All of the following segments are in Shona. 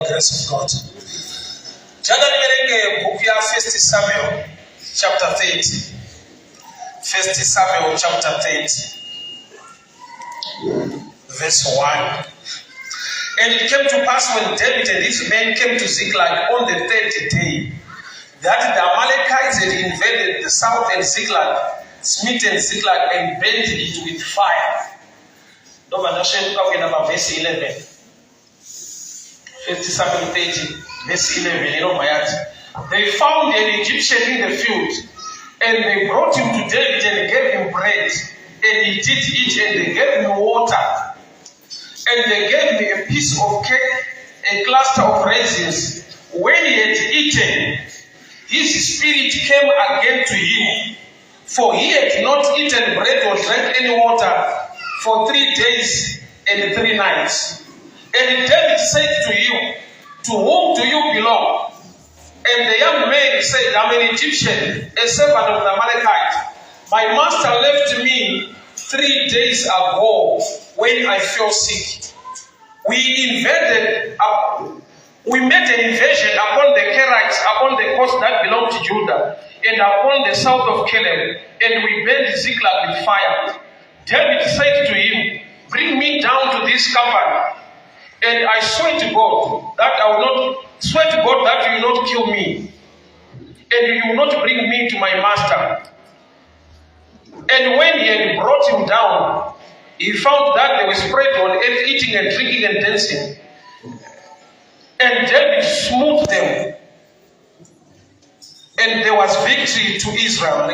Grace of God. Book ya 1 Samuel chapter 30. 1 Samuel chapter 30. Verse 1. And it came to pass when David and his men came to Ziklag on the 30th day, that the Amalekites had invaded the south and Ziklag, smitten Ziklag and burnt it with fire. Verse 11. 1 Samuel 30, verse 11. They found an Egyptian in the field, and they brought him to David and gave him bread, and he did eat, and they gave him water, and they gave me a piece of cake, a cluster of raisins. When he had eaten, his spirit came again to him, for he had not eaten bread or drank any water for 3 days and 3 nights. And David said to him, "To whom do you belong?" And the young man said, "I'm an Egyptian, a servant of the Amalekite. My master left me 3 days ago when I fell sick. We made an invasion upon the Kerites, upon the coast that belonged to Judah, and upon the south of Caleb, and we burned Ziklag with fire." David said to him, "Bring me down to this company. And I swear to God that you will not kill me, and you will not bring me to my master." And when he had brought him down, he found that they were spread on earth, eating and drinking and dancing. And David smote them, and there was victory to Israel.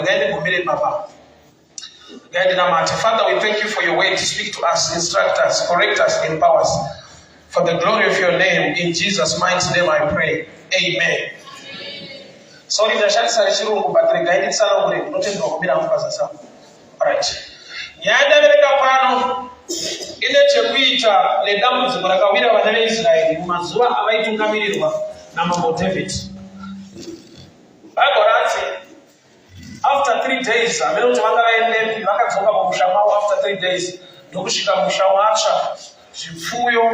Father, we thank you for your way to speak to us, instruct us, correct us, empower us. For the glory of your name, in Jesus' mighty name I pray. Amen. Sorry, but right. After 3 days, after 3 days, Chifuyo,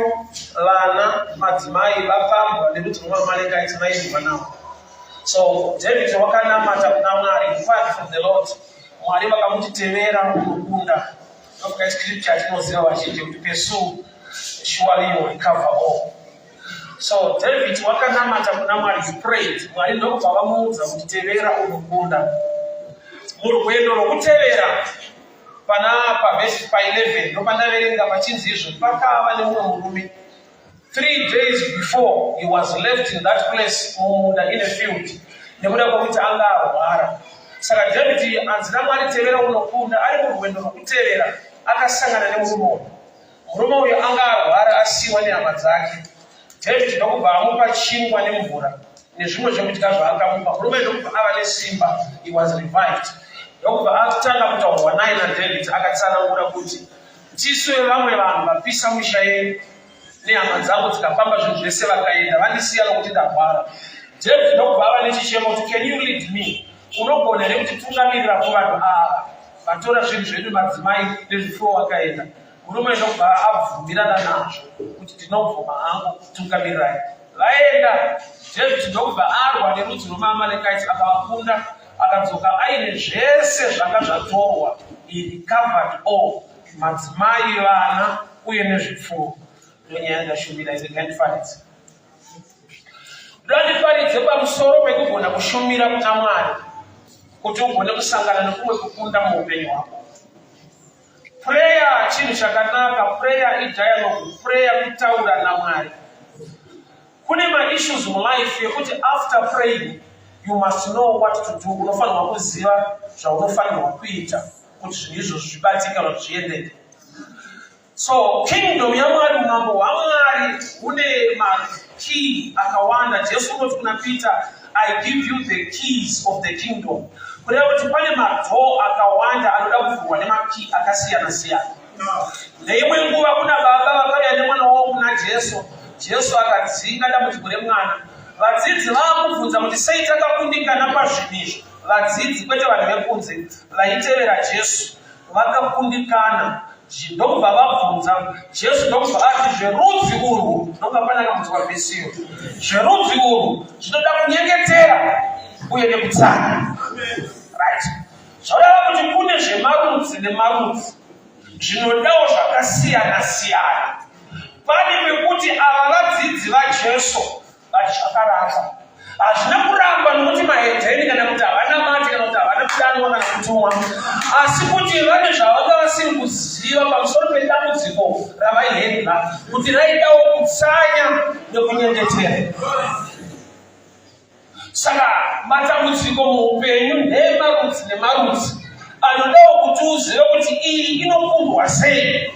Lana, Matimai, Lapam, the little Amalekite name now. So David Wakana Matamana inquired from the Lord, Mariba Kamuti Temera, Mukunda, of scripture to pursue, surely you will recover all. So David Wakana Matamana prayed, Marino Pavamuza, Temera, Mukunda, Murwendo, Mutera. Panapa verse 11 3 days before he was left in that place in a field. Saka David anzira mwali tebera unokunda ali mu rwendo rw'okutebera akasangana ne murumo uyo angarwara asiwa ne amazake. David ndokuva amupa chingwa nemvura nezvimwe zvekuita zvaakamupa murume ndokuva ava nesimba. He was revived. Akatanga kutaurwa naye naDavid akatsanangura kuti tiswe vamwe vanhu vapisa musha yedu nehama dzangu dzikapamba zvinhu zvese vakaenda vandisiya nokuti ndarwara. David ndokubva ava nechichemo kuti can you lead me? Unogona here kuti tungamirira kuvanhu ava vatora zvinhu zvedu madzimai nezvipfuwo vakaenda. Murume ndokubva abvumirana nazvo kuti ndinobvuma hangu kutungamirirai. Vaenda. David ndokubva arwa nerudzi rwemaAmalekite akavakunda. Akadzoka aine zvese zvanga zvatorwa. He recovered all. Madzimai, vana uye nezvipfuwo. Ndonyaya ndashumira izi ngandifaridze. Ndandifaridze pamusoro pekugona kushumira kuna Mwari kuti ugone kusangana nekumwe kukunda muupenyu hwako. Prayer chinhu chakanaka. Prayer idialogue. Prayer kutaura naMwari. Kune ma-issues mulife yekuti after praying you must know what to do. Unofanirwa kuziva zvaunofanirwa kuita kuti zvinhu izvozvo zvibatika kana zviendeke. So kingdom yaMwari, umambo hwaMwari une makey akawanda. Jesu unoti kuna Peter, I give you the keys of the kingdom. Kureva kuti pane madoo akawanda anoda kuvhurwa nemakey akasiyana siyana. Neimwe nguva kuna baba vakauya nemwana wavo kuna Jesu. Jesu akadzinga dambudziko remwana. Vadzidzi vaakubvunza kuti sei takakundikana pazvinizvo. Vadzidzi kwete vanhu vekunze vaitevera Jesu vakakundikana ndokubva vabvunza Jesu ndokubva ati zverudzi urwu ndokapana kamudzwa vhesiyo zverudzi urwu zvinoda kunyengetera uye nekutsanya. Right? Zvoreva kuti kune zvemarudzi nemarudzi zvinodawo zvakasiyana siyana. Pane pekuti ava vadzidzi vaJesu vachakaramba hazvina kuramba nokuti mahedheni kana kuti havana mati kana kuti havana kudanwa kana kutumwa, asi kuti vane zvavanga vasiri kuziva pamusoro pedambudziko ravaihendla kuti raidawo kutsanya nekunyengetera. Saka matambudziko muupenyu nemarudzi nemarudzi anodawo kuti uzive kuti iyi inokundwa sei.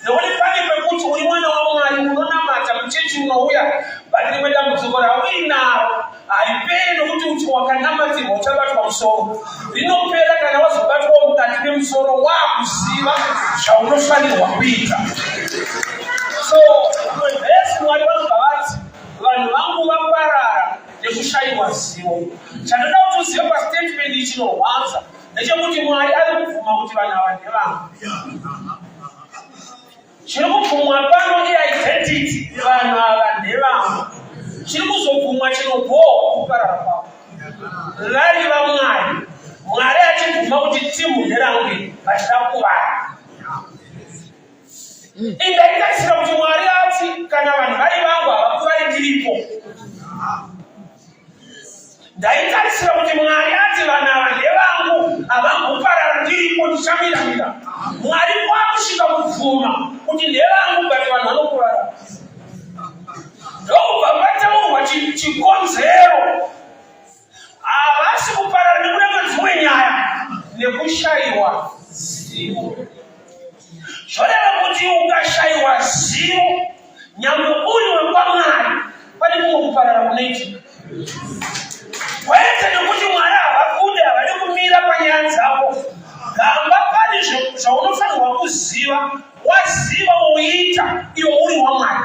Nekuti pane pekuti uri mwana waMwari unonamata muchechi unouya pane rimwe dambudziko rauinaro hariperi nokuti uti wakanamatirwa uchabatwa musoro. Rinopera kana wazobatwa mukati memusoro wakuziva zvaunofanirwa kuita. So vese Mwari vanobva vati vanhu vangu vaparara nekushayiwa zivo. Chandinoda kuti uzive pastatement ichi chinorwadza ndechekuti Mwari ari kubvuma kuti vanhu ava ndevangu. Chiri kubvumwa pano identity vanhu ava ndevangu. Chiri kuzobvumwa chinobvowa kuparara kwavo. Raiva Mwari. Mwari achibvuma kuti timu nderangu vachida kuvara. Indaitarisira kuti Mwari ati kana vanhu vari vangu havakuvari ndiripo. Ndaitarisira kuti Mwari ati vanhu ava ndevangu havangoparara ndiripo ndichamira. Mwari wakusvika kubvuma kuti ndevangu kuti vanhu vanokurara. Ndokubva pataurwa chikonzero. Havasi kuparara nekuda kwedzimwe nyaya nekushayiwa zivo. Zvoreva kuti ukashayiwa zivo nyangwe uri wekwaMwari pane kumwe kuparara kunoitika. Kwete nekuti Mwari havakude havadi kumira panyaya dzako. Gamba pane zvaunofanirwa kuziva, waziva woita iwe uri waMwari.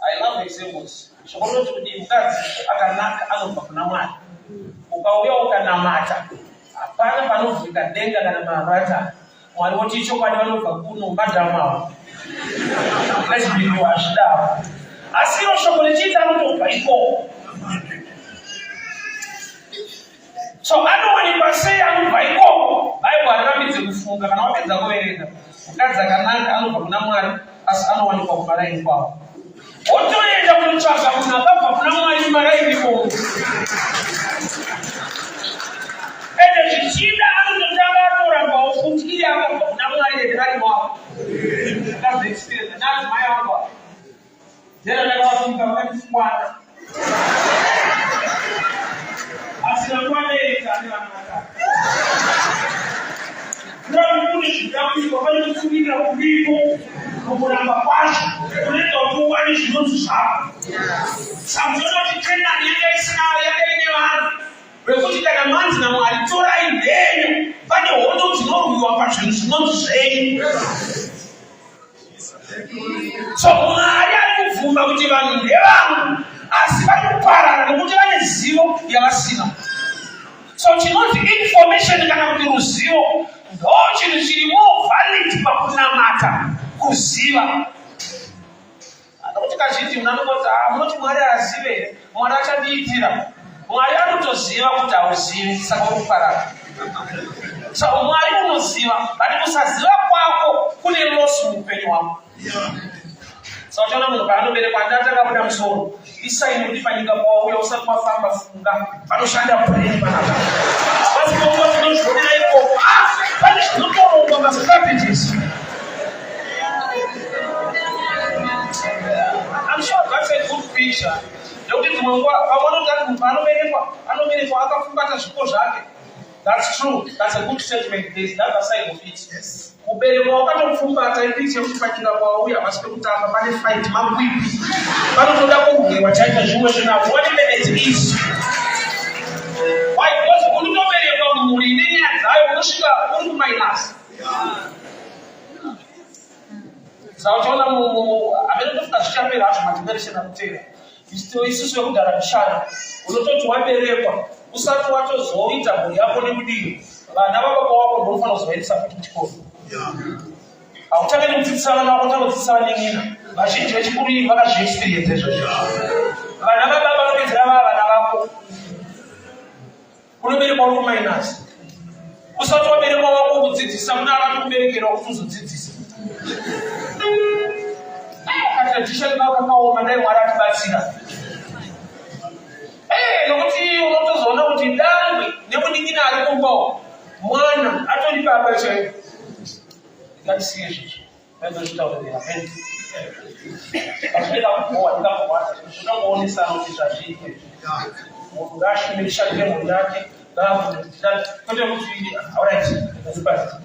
I love examples. Zvokunoti kuti mukadzi akanaka anobva kuna Mwari. Ukauya ukanamata hapana panovhika denga kana marata. Mwari woti chokwadi vanobva kuno madhamawo. Nezvibhiriwa hazvidawo. Asi iro shoko richiita anotobva ikoko. So anowanikwa sei anobva ikoko? Bhaibheri harirambidze kufunga kana wapedza kuverenga. Mukadzi akanaka anobva kuna Mwari asi anowanikwa kumaraini kwavo. Wotoenda kunotsvaga munhu akabva kuna Mwari maraini kwavo. Ende zvichida anototanga atorambawo kuti iye akabva kuna Mwari endekari wavo. Ndakabva experience ndati mai vangu ndera ndakavafika vakandikwana. Asina kwaneita ane vanaka. Kuri kune zvidambiko pane kutsungirira kuripo mukuramba kwacho unoita kuti uwane zvinonzi zvako. Saka unoti Kenani yanga isinayo yakaine vanhu vekuti kana manzi naMwari torai nhenyu pane hondo dzinorwiwa pazvinhu zvinonzi zvenyu. So Mwari ari kubvuma kuti vanhu ndevangu asi vari kuparara nekuti vane zivo yavasina. So chinonzi information kana kuti ruzivo ndo chinhu chiri more valid pakunamata kuziva. Anokuti kazhinji munhu anongoti munoti Mwari haazive here, Mwari achandiitira. Mwari anotoziva kuti hauzivi saka uri kuparara. So Mwari unoziva bati kusaziva kwako kune loss muupenyu hwako. So uchaona munhu paanoberekwa ndatanga kuda musoro isaini kuti panyika pawauya usati wafamba funga panoshanda brain panapa. Basi kongoti ndozvionera ikoko pane zvinotorongwa mastrategies. I'm sure that's a good picture. Nekuti dzimwe nguva pamwe kuti munhu anoberekwa akafumbata zvipo zvake. That's true. That's a good statement. There's the other side of it. Yes. Kuberekwa wakatopfumbata ipicha kuti panyika pawauya pasi pekutamba pane fight makwipi. Panotoda kugerwa chaita zvimwe zvinavo. What it is? Why? Because unotoberekwa mhuri ine nyaya dzayo unosvika uri kuminus. Saka uchaona hamene tofika zvichapera hazvo majeneresheni akutera. Isusu vekudhara kushaya unototi waberekwa usati watozoita mhuri yako nekudini vana vababa wako ndofanira kuzovaendesa futi kuchikoro. Hautaki kumtisa wana wako kama kutisa wengine. Bashiti wechikuri wakaje experience hizo. Bana baba nobezera bana bako. Kulobere kwa ruma inasi. Usatwa bere kwa wako kudzidzisa muna abantu kuberekera ukuzodzidzisa. Akatisha kakaoma naye mwari atibatsira. Nokuti unotozoona kuti dangwe nemuningina ari kumbawo mwana atori baba chaivo. Ngatisiye izvozvo. Ndozvitaurira amen. Azvinoda kubowa ndingabowa zvinongoonesa kuti zvazviite. Munhu ngaashumire shandire mhuri yake ngaakunotitate kwete kuti alright ndazibata.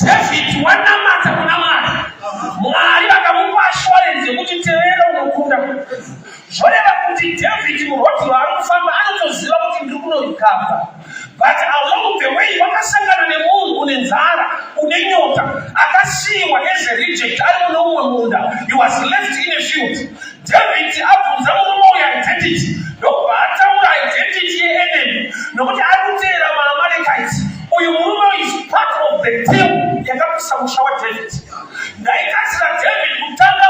David wanamata kuna Mwari vakamupa assurance yekuti tevera unokunda. Zvoreva kuti David murodhi waanofamba anotoziva kuti ndiri kunorikava. But along the way wakasangana nemunhu une nzara, une nyota, akasiyiwa as a reject ari mune umwe munda. He was left in a field. David abvunza murume uyu identity, ndobva ataura identity yeenemy, nokuti ari kuteera maAmalekites. Uyu murume is part of the team yakapisa musha waDavid. Ndaikasira David kutanga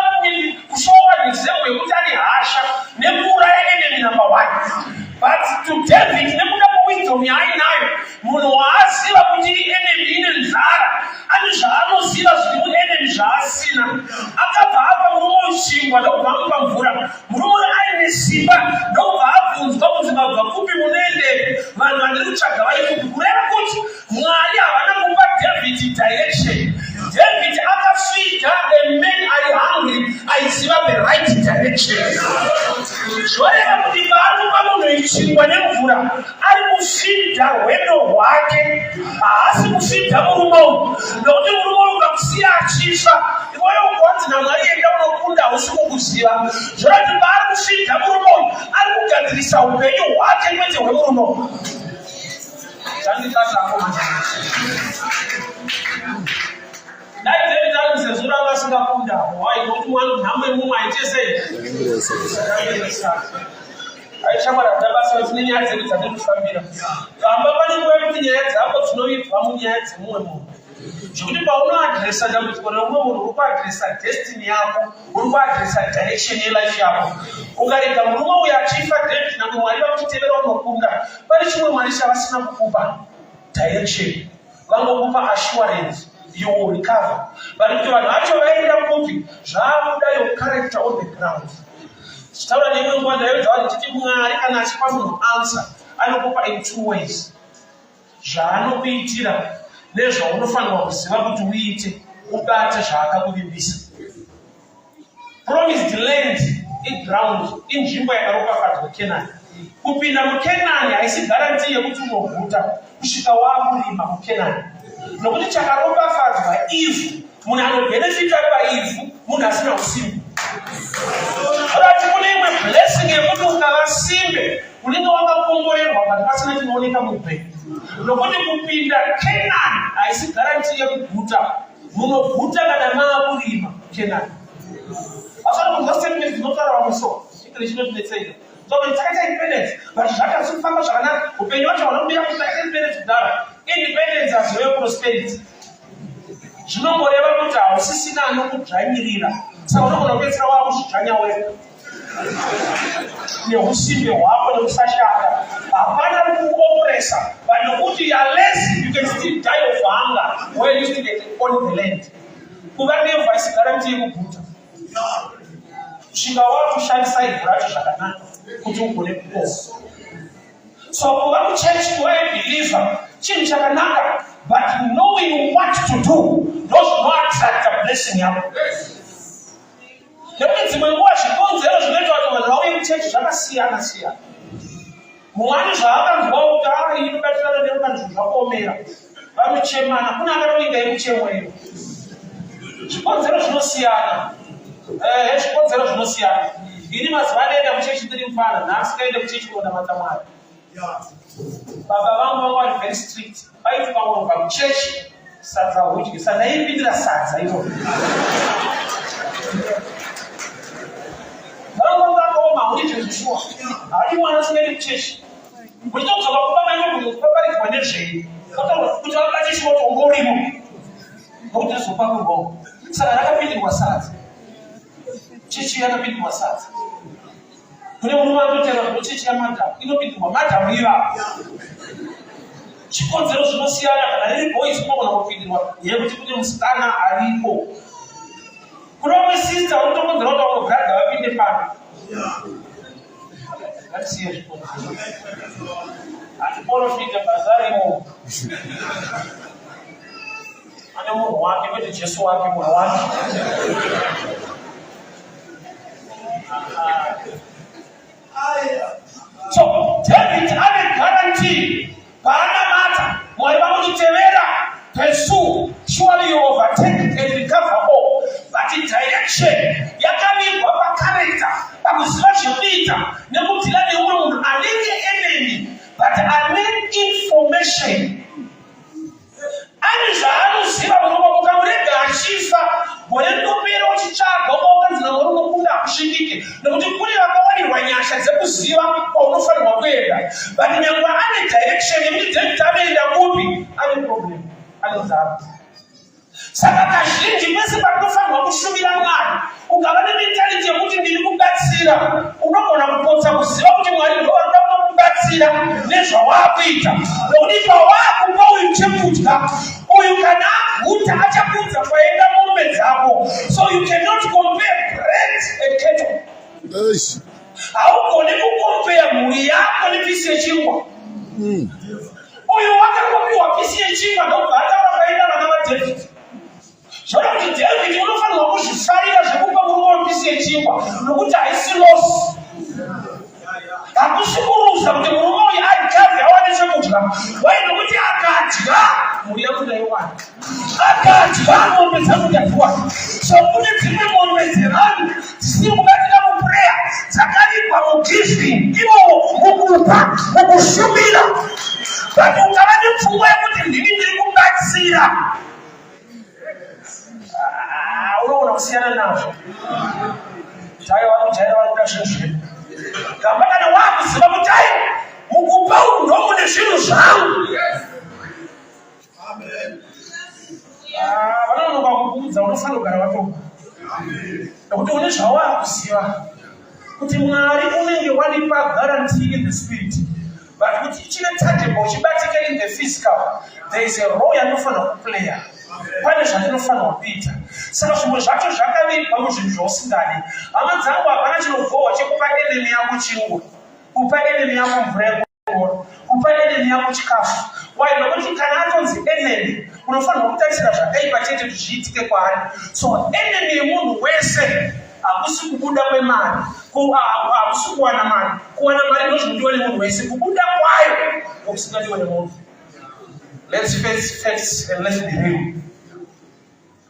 kushowa example yekuti ane hasha nekura yeenemy number 1. But to David nekuda kwewisdom yaainayo, munhu waaziva kuti enemy ine nzara, ane zvaanoziva zviri muenemy zvaasina. Akabva apa murume uchingwa ndokubva amupa mvura. Murume aine simba ndokubva abvunzwa kuti mabva kupi munoendepi. Vanhu vandiri kutsvaga vaikupi, kureva kuti Mwari havana kupa David direction. David akafida a man ari hungry aiziva the right direction. Zvoreva kuti paanopa munhu ichingwa nemvura ari kufidha rwendo rwake, haasi kufidha murume uyu. Nokuti murume uyu ukamusiya achifa, iwewe ukanzi naMwari enda unokunda hausi kukuziva. Zvoreva kuti paari kufidha murume uyu ari kugadzirisa upenyu hwake kwete hwemurume uyu. David akusezura vasingakunda. Why don't want hamwe mumwe aite sei? Aichamara ndabasa kuti nyaya dzedu dzatofambira. Kamba pane nguva yekuti nyaya dzako dzinoitwa munyaya dzemumwe munhu. Zvekuti paunoadresa dambudziko reumwe munhu uri kuadresa destiny yako, uri kuadresa direction yelife yako. Ukarega murume uyu achifa David nangwe Mwari vakutitevera unokunda, pane chimwe Mwari chavasina kukupa direction. Vangokupa assurance. You will recover. But if you are not your movie, your character on the ground. Start a new one, and answer. I know in 2 ways. Jano be tira. There's no fun of to eat. Ubata Shaka will be busy. Promised land in ground in Jimba Aroka Kenan. Upina Kenan, I see guarantee you to know Buddha. Ushikawa Kenan. Nokuti chakaropa fadzwa ivhu, munhu anobenefita paivhu, munhu asina usimbe. Akati kune imwe blessing yekuti ukava simbe, unenge wakakomborerwa kuti pasina chinooneka muupenyu. Nokuti kupinda Kenani haisi guarantee yekuguta, munoguta kana maakurima Kenani. Asana kunzwa statement dzinotaura pamusoro, English inotidetsera. So takaita independence, but zvakazofamba zvakanaka, upenyu hwacho hunomira kuti takaita independence kudara. Independence has no prosperity. Zvinongoreva kuti hausisina anokudzvanyirira. Saka unogona kupedzisira wakudzvanya wega. Neusimbe hwako nekusashanda. Hapana kuopresa. But nokuti you are lazy, you can still die of hunger when you still get on the land. Kuva nevha isi guarantee yekuguta. Kusvika wakushandisa ivhu racho zvakanaka kuti ugone kuposa. So kuva kuchurch to a believer, chinhu chakanaka, but knowing what to do does not attract a blessing yako. Nekuti dzimwe nguva zvikonzero zvinoita kuti vanhu vauye kuchechi zvakasiyana siyana. Mumwe zvaakanzwa kuti inobatirana nekuda zvinhu zvakaomera, vanochemana, kuna akatoinga imuchemo iyo. Zvikonzero zvinosiyana. Zvikonzero zvinosiyana. Ini mazuva anoenda kuchechi ndiri mufana, nhasi kaenda kuchechi kunonamata Mwari. Baba vangu vari very strict. Vaiti pamunobva kuchechi, sadza hudyi. Sadza ipindira sadza iro. Vangu vakaoma hudi zvezvishuwa. Hari mwana asingaende kuchechi. Muchitodzoka kupa maino kuti kupaparidzwa nezvei. kwakugo saka rakapindirwa sadza chechi yakapindirwa sadza kune murume anotera kuti chechi yamadhamu inopindirwa madhamu iva chikonzero zvinosiyana kana riri boys unogona kupindirwa yekuti kune musikana aripo kuna umwe sista unotokonzera kuti vamwe bradha vapinde pano ngatisiye zvikonzero hatiporofite bhazarimo ane munhu wake kwete jesu wake munhu wake so David ane guarantee paanamata mwari vamutitevera pursue surely you overtake and recover all but direction yakavigwa pacharacter pakuziva zvekuita nekudhila neumwe munhu anenge enemy but ane information ane zvaanoziva munhu ukamurega achifa gore ndopera uchitsvaga ukaokanzira muri unokunda hakusvikike nekuti kune vakawanirwa nyasha dzekuziva kwaunofanirwa kuenda but nyangwe ane direction yekuti David anoenda kupi ane problem ane nzara saka kazhinji pese patinofanirwa kushumira mwari ukava nementality yekuti ndiri kubatsira unogona kupotsa kuziva kuti mwari ndoanoda kukubatsira nezvawaakuita nokuti pawaakupa uyu chekudya uyu kana aguta achakudza kwaenda mombe dzako so you cannot compare bread and cattle haugone kukompea mhuri yako nepisi yechingwa uyu wakakopiwa pisi yechingwa ndobva ataura kwaenda vana vaDavid zvona kuti David unofanirwa kuzvifarira zvekupa murume wepisi yechingwa nokuti haisi losi hakusi kuruza kuti murume uyu adyazi awane chekudya wai nokuti akadya mhuri yakudaiwana akadya mombe dzakudaiwana so kune dzimwe mombe dzevanhu dzisiri kubatira mupureya dzakaikwa mugiving ivovo mukupa mukushumira but ukava nepfungwa yekuti ndiri kubatsira unoona kusiyana nazvo jaira vakuda zvinhu zvedu gamba kana waakuziva kuti ai mukupa uku ndomune zvinhu zvangu vanonoka kukuudza unofanira kugara watoka nekuti une zvawaakuziva kuti mwari unenge wanipa guarantee in the spirit but kuti ichine tangible uchibatika in the physical there is a role yanofanira kuplaya pane zvatinofanirwa kuita saka zvimwe zvacho zvakavigwa muzvinhu zvausingadi hama dzangu hapana chinogohwa chekupa enemy yako chingwa kupa enemy yako mvura yekuora kupa enemy yako chikafu wai nokuti kana atonzi enemy unofanirwa kutarisira zvakaipa chete kuti zviitike kwaari so enemy yemunhu wese hakusi kubuda kwemari hakusi kuwana mari kuwana mari ndozvinodiwa nemunhu wese kubuda kwayo nokusingadiwa nemunhu let's face facts and let's be real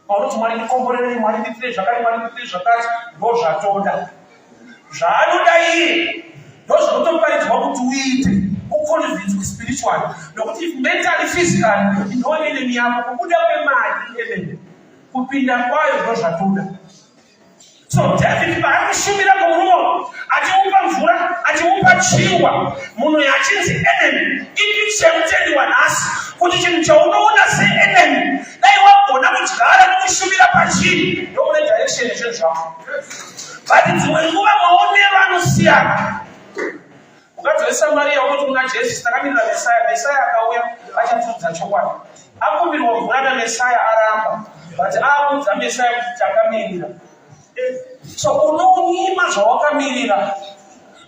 paunoti mwari ndikomborerei mwari nditire zvakati mwari nditire zvakati ndo zvatoda zvaanoda iye ndo zvinotoparidzwa kuti uite uconvince spiritually nokuti mentally physically ndo enemy yako kubuda kwemari enemy kupinda kwayo ndo zvatoda so David paanoshumira murume achimupa mvura achimupa chingwa munhu yachinzi enemy ipi chemutendiwa nhasi kuti chinhu chaunoona seenemy dai wagona kudyara nokushumira pachii ndomune direction yezvinhu zvako but dzimwe nguva maonero anosiyana mukadzi weSamaria kuti kuna Jesu takamirira Mesaya akauya achatudza chokwadi akumbirwa mvura naMesaya aramba but audza Mesaya kuti takamirira so unonyima zvawakamirira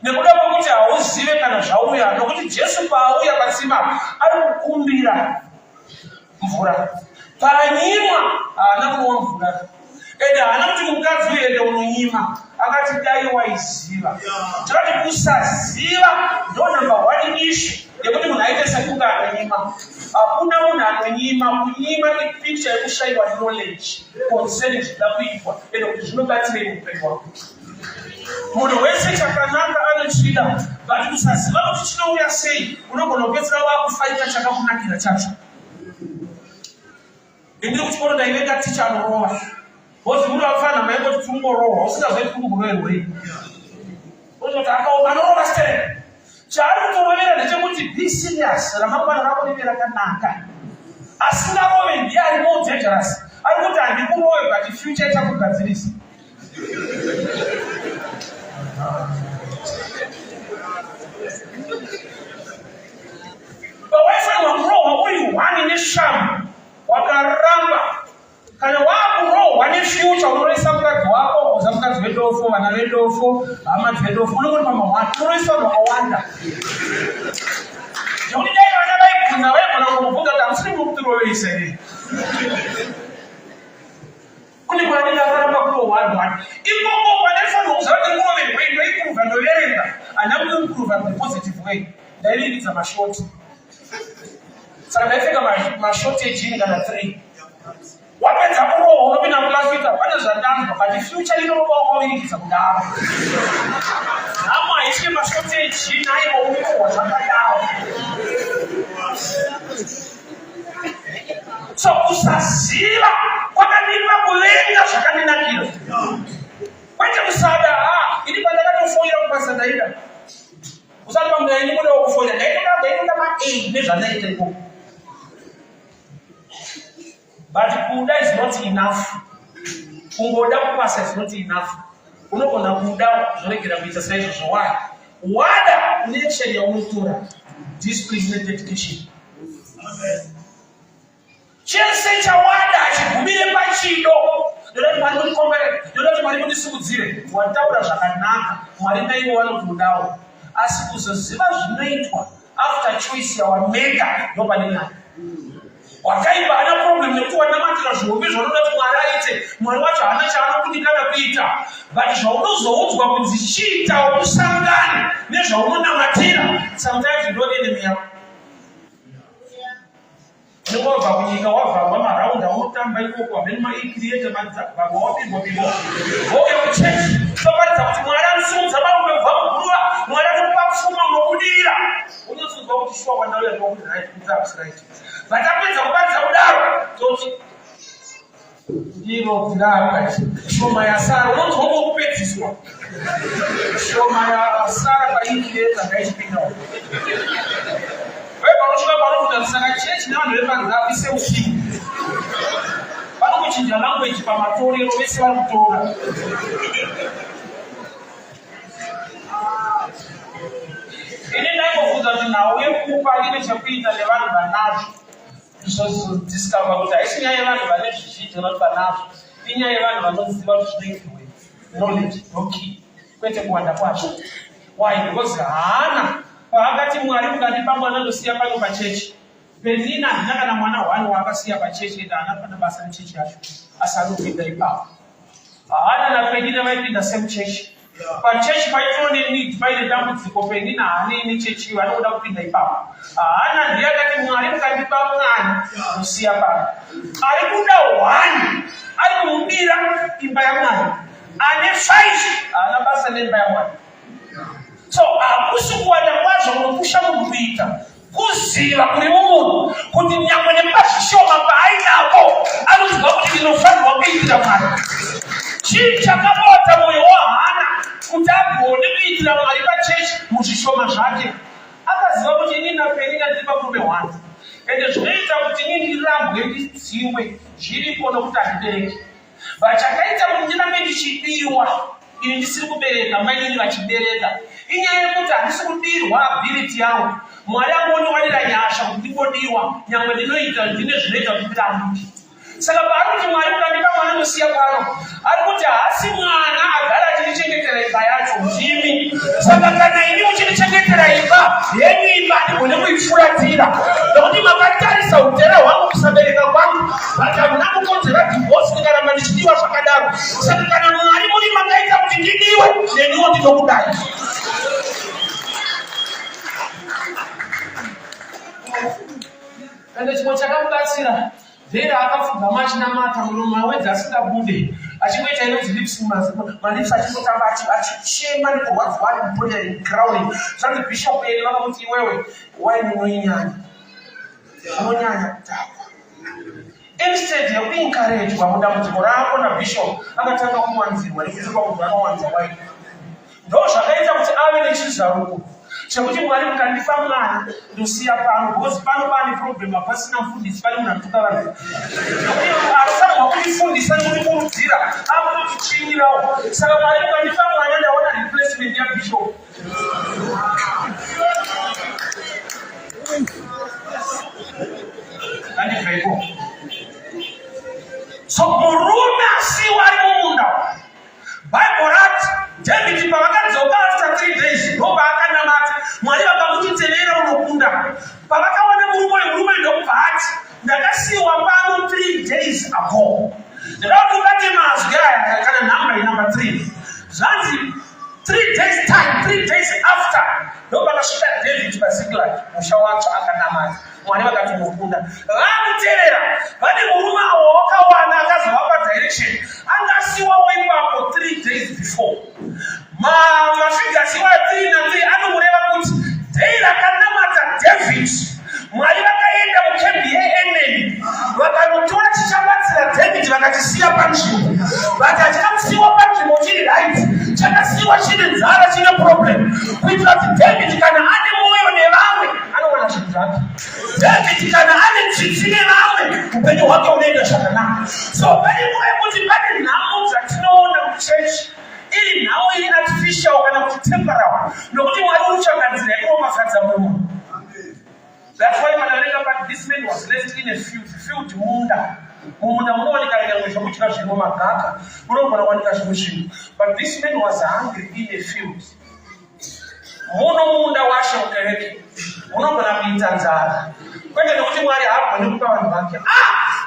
nekuda kwekuti hauzive kana zvauya nokuti Jesu paauya patsima ari kukumbira mvura panyimwa haana kunwa mvura ende haana kuti mukadzi uende unonyima akati dai waiziva takati kusaziva ndo number one issue yekuti munhu aite sekunge anonyima hakuna munhu anonyima kunyima ipicha yekushayiwa knowledge concerning zvida kuitwa ende kuti zvinobatsirei muupenyu wako munhu wese chakanaka anochida but kusaziva kuti chinouya sei unogona kupedzisira waakufaita chakakunakira chacho indiri kuchikoro ndaivenga ticha anorova bozi muri vafana maingoti tungorohwa usingazoiti kunguroerwei ozoti anorova stere chaari kutorovera ndechekuti be serious ramangwana rako rive rakanaka asingarove ndiye ari more dangerous ari kuti handikurowe but future ichakugadzirisa. Pawaifana kurohwa uri one neshamu wakaramba kana wakurohwa nefuture unoisa mukadzi wako uza mukadzi wedofo vana vedofo hama dvedofo unongoti pamahwati unoisa vanhu vakawanda nekuti dai vana vaibvunza vaigona kumubvunza kuti hamusiri mukutiroveisa here kune kwanenge akaramba kurohwa ikoko vanaifanira kuziva kuti kuroverwa ndoipruvha ndoverenga hana kuipruvha the positive way ndaiviridza mashoti saka ndaipfeka mashoti ejini kana 3 wapedza kurohwa unopinda kulafika pane zvadanzwa but future inoba wakaviringidza kudaro nhamo haitye mashoti ejini aiwa unohwa zvakadaro so kusaziva kwakanipa kuvenga zvakandinakira kwete kusada ini pandakatofoira kupasa ndaida usati pamudaini kuda kufoira ndaitoda ma8 nezvandaita ikoko but kuda is not enough kungoda kupasa is not enough unogona kuda zvoregera kuita saizvozvo wada neaction yaunotora discipline dedication chese chawada achigumire pachido ndodati mwari mundikomberere ndodati mwari mundisimudzire wataura zvakanaka mwari naivo vanokudawo asi kuzoziva zvinoitwa after choice yawamega ndopanenaka wakaipa hana problem nekuti wanamatira zvihombe zvaunoda kuti mwari aite mwari wacho hana chaanokundikana kuita but zvaunozoudzwa kunzi chiita usangane nezvaunonamatira sometimes ndodene yako wabva kunyika wabva maraundi aunotamba ikoko wamene maicreate vamwe wapingwa wouya kuchechi toparidza kuti mwari anosimudza varume kubva muguruva mwari atokupa pfuma unobudira unosunzwa kuti shuwa wandauya kuti right but apedza kuparidza kudaro toti ndiro kudaro shoma yasara unonzwa ngokupedziswa shoma yasara paicreate ngaichipindawo vanosvika panokuti saka chechi nevanhu vepanzava iseusi vanokuchinja language pamatorero vese vari kutora ini ndaingobvunza kuti nhau yekupa ine chekuita nevanhu vanazvo ndizodiscover kuti haisi nyaya yevanhu vane zvichidzi vanoti vanazvo inyaya yevanhu vanoziva kuti zvinoitirwe knowledge nokey kwete kuwanda kwacho why because haana paakati mwari mukandipa mwana ndosiya pano pachechi penina handina kana mwana hwani waakasiya pachechi ende haana basa nechechi yacho asi anopinda ipapo haana napenina vaipinda semuchechi pachechi paitone need paine dambudziko penina haane nechechiyo anoda kupinda ipapo haana ndiye akati mwari mukandipa mwana ndosiya pano ari kuda hwani ari kumubira imba yamwari ane 5 haana basa neimba yamwari so hakusi kuwanda kwazvo unopusha munhu kuita kuziva kuri mumunhu kuti nyangwe nepazvishoma paainapo anoziva kuti ndinofanirwa kuitira mwari chii chakabota mwoyo wahana kuti agone kuitira mwari pachechi muzvishoma zvake akaziva kuti ini napenina ndipa kurume 1 ende zvinoita kuti ini ndirambwe ndidziwe zviripo nokuti handibereki but chakaita kuti ndirambe ndichidiwa ini ndisiri kubereka maini vachibereka inyaya yekuti handisi kudirwa ability yangu mwari angoniwanira nyasha kuti ndingodiwa nyangwe ndinoita ndine zvinoita kuti ndambuki saka paari kuti mwari mukandipa mwana ndosiya pano ari kuti haasi mwana agara achindichengetera imba yacho ndimi saka kana ini uchindichengetera imba henyu imba ndigone kuifuratira nokuti makatarisa utera hwangu kusabereka kwangu but hamuna kukonzera divorce ndikaramba ndichidiwa zvakadaro saka kana mwari muri makaita kuti ndidiwe nenyuwo ndinokudai ende chimwe chakamubatsira dhera akapfugama achinamata murume wedzi asingabude achingoita inonzi lips malips achingotamba achichema nekurwadziwa ari muponya ground zvanzi bishop ene vakamuti iwewe waini unoinyanya unonyanya kudhakwa instead yekuencouragwa mudambudziko rako nabishop akatanga kuwanzirwa nekuti pamunhu anowanza waini ndo zvakaita kuti ave nechizaruko Chekuti Mwari mukandipa mwana ndosiya pano because pano pane problem apasina mufundisi pane munhu anotuka vanhu. Anofanirwa kundifundisa nokundikurudzira amunotichinyirawo. Saka Mwari mukandipa mwana ndaona replacement yaBishop. Andibveko. So murume asiwa ari mumunda. Bible rati David pavakadzoka after 3 days ndobva akanamata. Mwari vakamutitevera unokunda. Pavakaona murume ndobva ati ndakasiyiwa pano 3 days ago. Ndakakubate mazwi aya kana number 3. Zvanzi 3 days time, 3 days after. Ndobva akasvika David paSiklag musha wacho akanamata. Mwari vakatomukunda. Vamuteerera vane murume avo wakawana akazovapa direction. Angasiwawo ipapo 3 days before. Mafigasi wa 3 na 3 anomureva kuti dei rakanamata David Mwari vakaenda mukembi yeEnemi vakanotora chichabatsira David vakachisiya panzvimbo. Vakati chakamusiyiwa panzvimbo chiri right chakasiyiwa chine nzara chine problem kuitira kuti David kana ane mwoyo nevamwe anowana zvinhu zvake. David kana ane tsitsi nevamwe upenyu hwake unoenda zvakanaka. So pane nguva yekuti pane nhamo dzatinoona muchechi iri nhau iri artificial kana kuti temporal nokuti Mwari uchagadzira inomafadza munhu. That's why but this man was left in a field munda. Munda munowanika nyangwe zvokudya zvino magaka munogona kuwanika zvimwe zvinhu. But this man was hungry in a field. Muno munda washe mukereke munogona kuita nzara. Kwete nokuti Mwari haagoni kupa vanhu vake.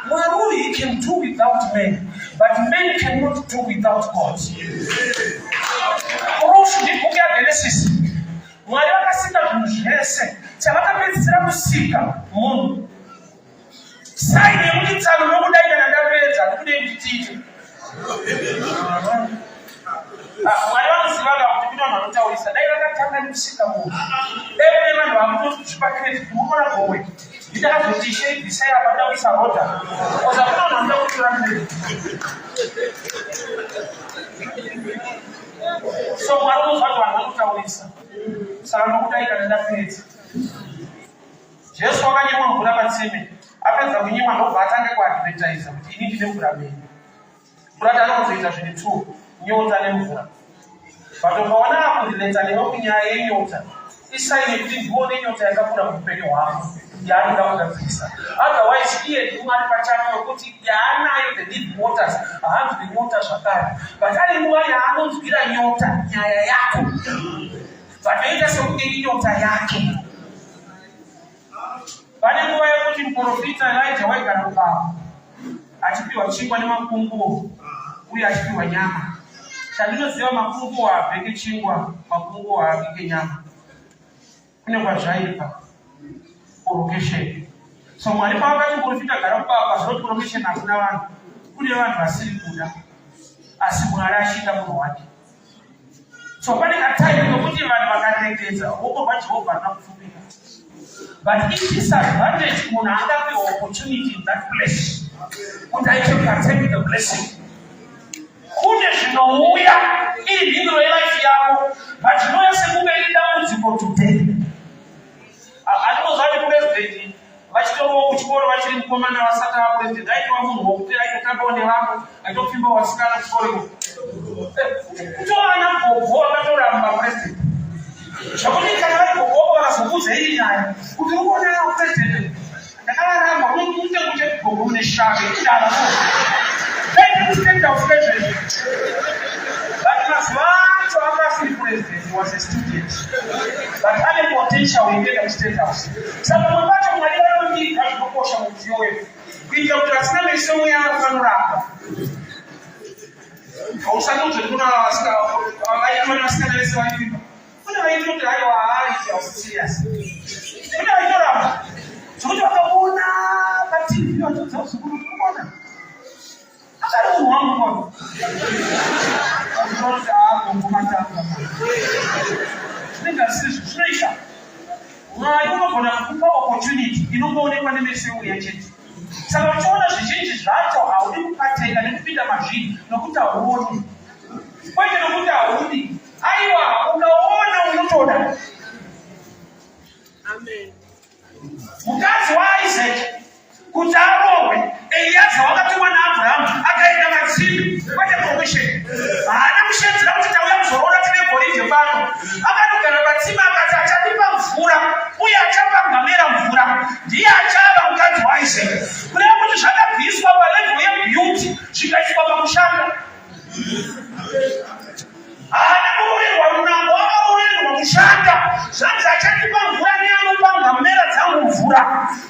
Mwari he can do without men, but men cannot do without God. Proof ndi book ya Genesis. Mwari vakasika zvinhu zvese chavakapedzisira kusika munhu. Saini yekuti tsano nokudai kana ndapedza ndikude kuti tiite. Mwari vanozivaga kuti kuna vanhu vanotaurisa dai vakatanga nekusika munhu. Dai vanhu vakutozvipa credit munoona gowe. Ndakazoti ishei apa ndawisa roda. Koza kuna vanhu vanoda kutora credit. So Mwari unozvaga vanhu vanokutaurisa. Saka nokudai kana ndapedza. Jesu wakanyimwa mvura patsime. Apedza kunyimwa ndobva atange kuadvertisa kuti ini ndine mvura meni. Mvura ndanozoita zviri 2, nyota nemvura. But ukaona akurileta newe kunyaya yenyota, isaini kuti ndione nyota yakakura muupenyu hwako yaanoda kugadzirisa. Otherwise iye ndiMwari pachake nokuti yaanayo the deep waters haanzwi nyota zvakare. But ane nguva yaanonzwira nyota nyaya yako. Vanoita sekuti nyota yake. Pane nguva yekuti muprofita Elijah waigara kuBaba achipiwa chingwa nemakunguo uye achipiwa nyama. Chandinoziva makunguo haabveke chingwa, makunguo haabveke nyama. Kune kwazvaipa location. So Mwari pakati muprofita gara kuBaba zvoti location hakuna vanhu. Kune vanhu vasiri kuda. Asi Mwari achiita munhu wake. So pane katime nokuti vanhu vakaregedza ruoko rwaJehovha haruna kupfumika. But if disadvantage munhu angapiwa opportunity in that place kuti aite partake the blessing. Kune zvinouya iri mhinduro yelife yako but zvinouya sekunge iri dambudziko today. Andinozva kuti president vachitorowo kuchikoro vachiri mukomana vasati vapresident aitwa munhu wokuti aitotambawo nevamwe aitopfimba wasikana kuchikoro. Kutowana gogo akatoramba president. Zvakuti kana vari gogo vakazokudza iri nyaya kuti unoona president ndakararama unomuite kuti gogo mune shaka idara. Then stand of president. But Masvacho after president was a student. But any potential we get at State House. Sasa mwabacho mwalimu mwingi alipokosha mzio wetu. Kuja kutasema misomo ya kufanurapa. Usanu tuna wasika waitu na wasika nalisi waitu. Kuna waitu ndio hayo hayo serious. Kuna waitu rapa. Tukuja wakabona kati ndio watoto sukuru tunaona. Hata ni wangu kwa. Ndio hapo kumata. Ndio sisi tunaisha. Unogona kupa opportunity inongoonekwa nemeseu yachete. Saka uchiona zvizhinji zvacho haudi kupateka nekupinda mazviri nokuti hauoni. Kwete nokuti haudi. Aiwa ukaona unotoda. Mukadzi waIsaac kuti arohwe, Eliezer wakatumwa naAbhurahamu akaenda matsime kwete provision. Haana kushedzera kuti tauya kuzorora tine goridhe pano. Akandogara matsime akati achatipa mvura uye achapa ngamera mvura, ndiye achava mukadzi waIsaac. Kureva kuti zvakabviswa palevel yebeauty zvikaiswa pakushanda. Haana kurorerwa runako, akarorerwa kushanda. Zvanzi achatipa mvura neanopa ngamera dzangu mvura.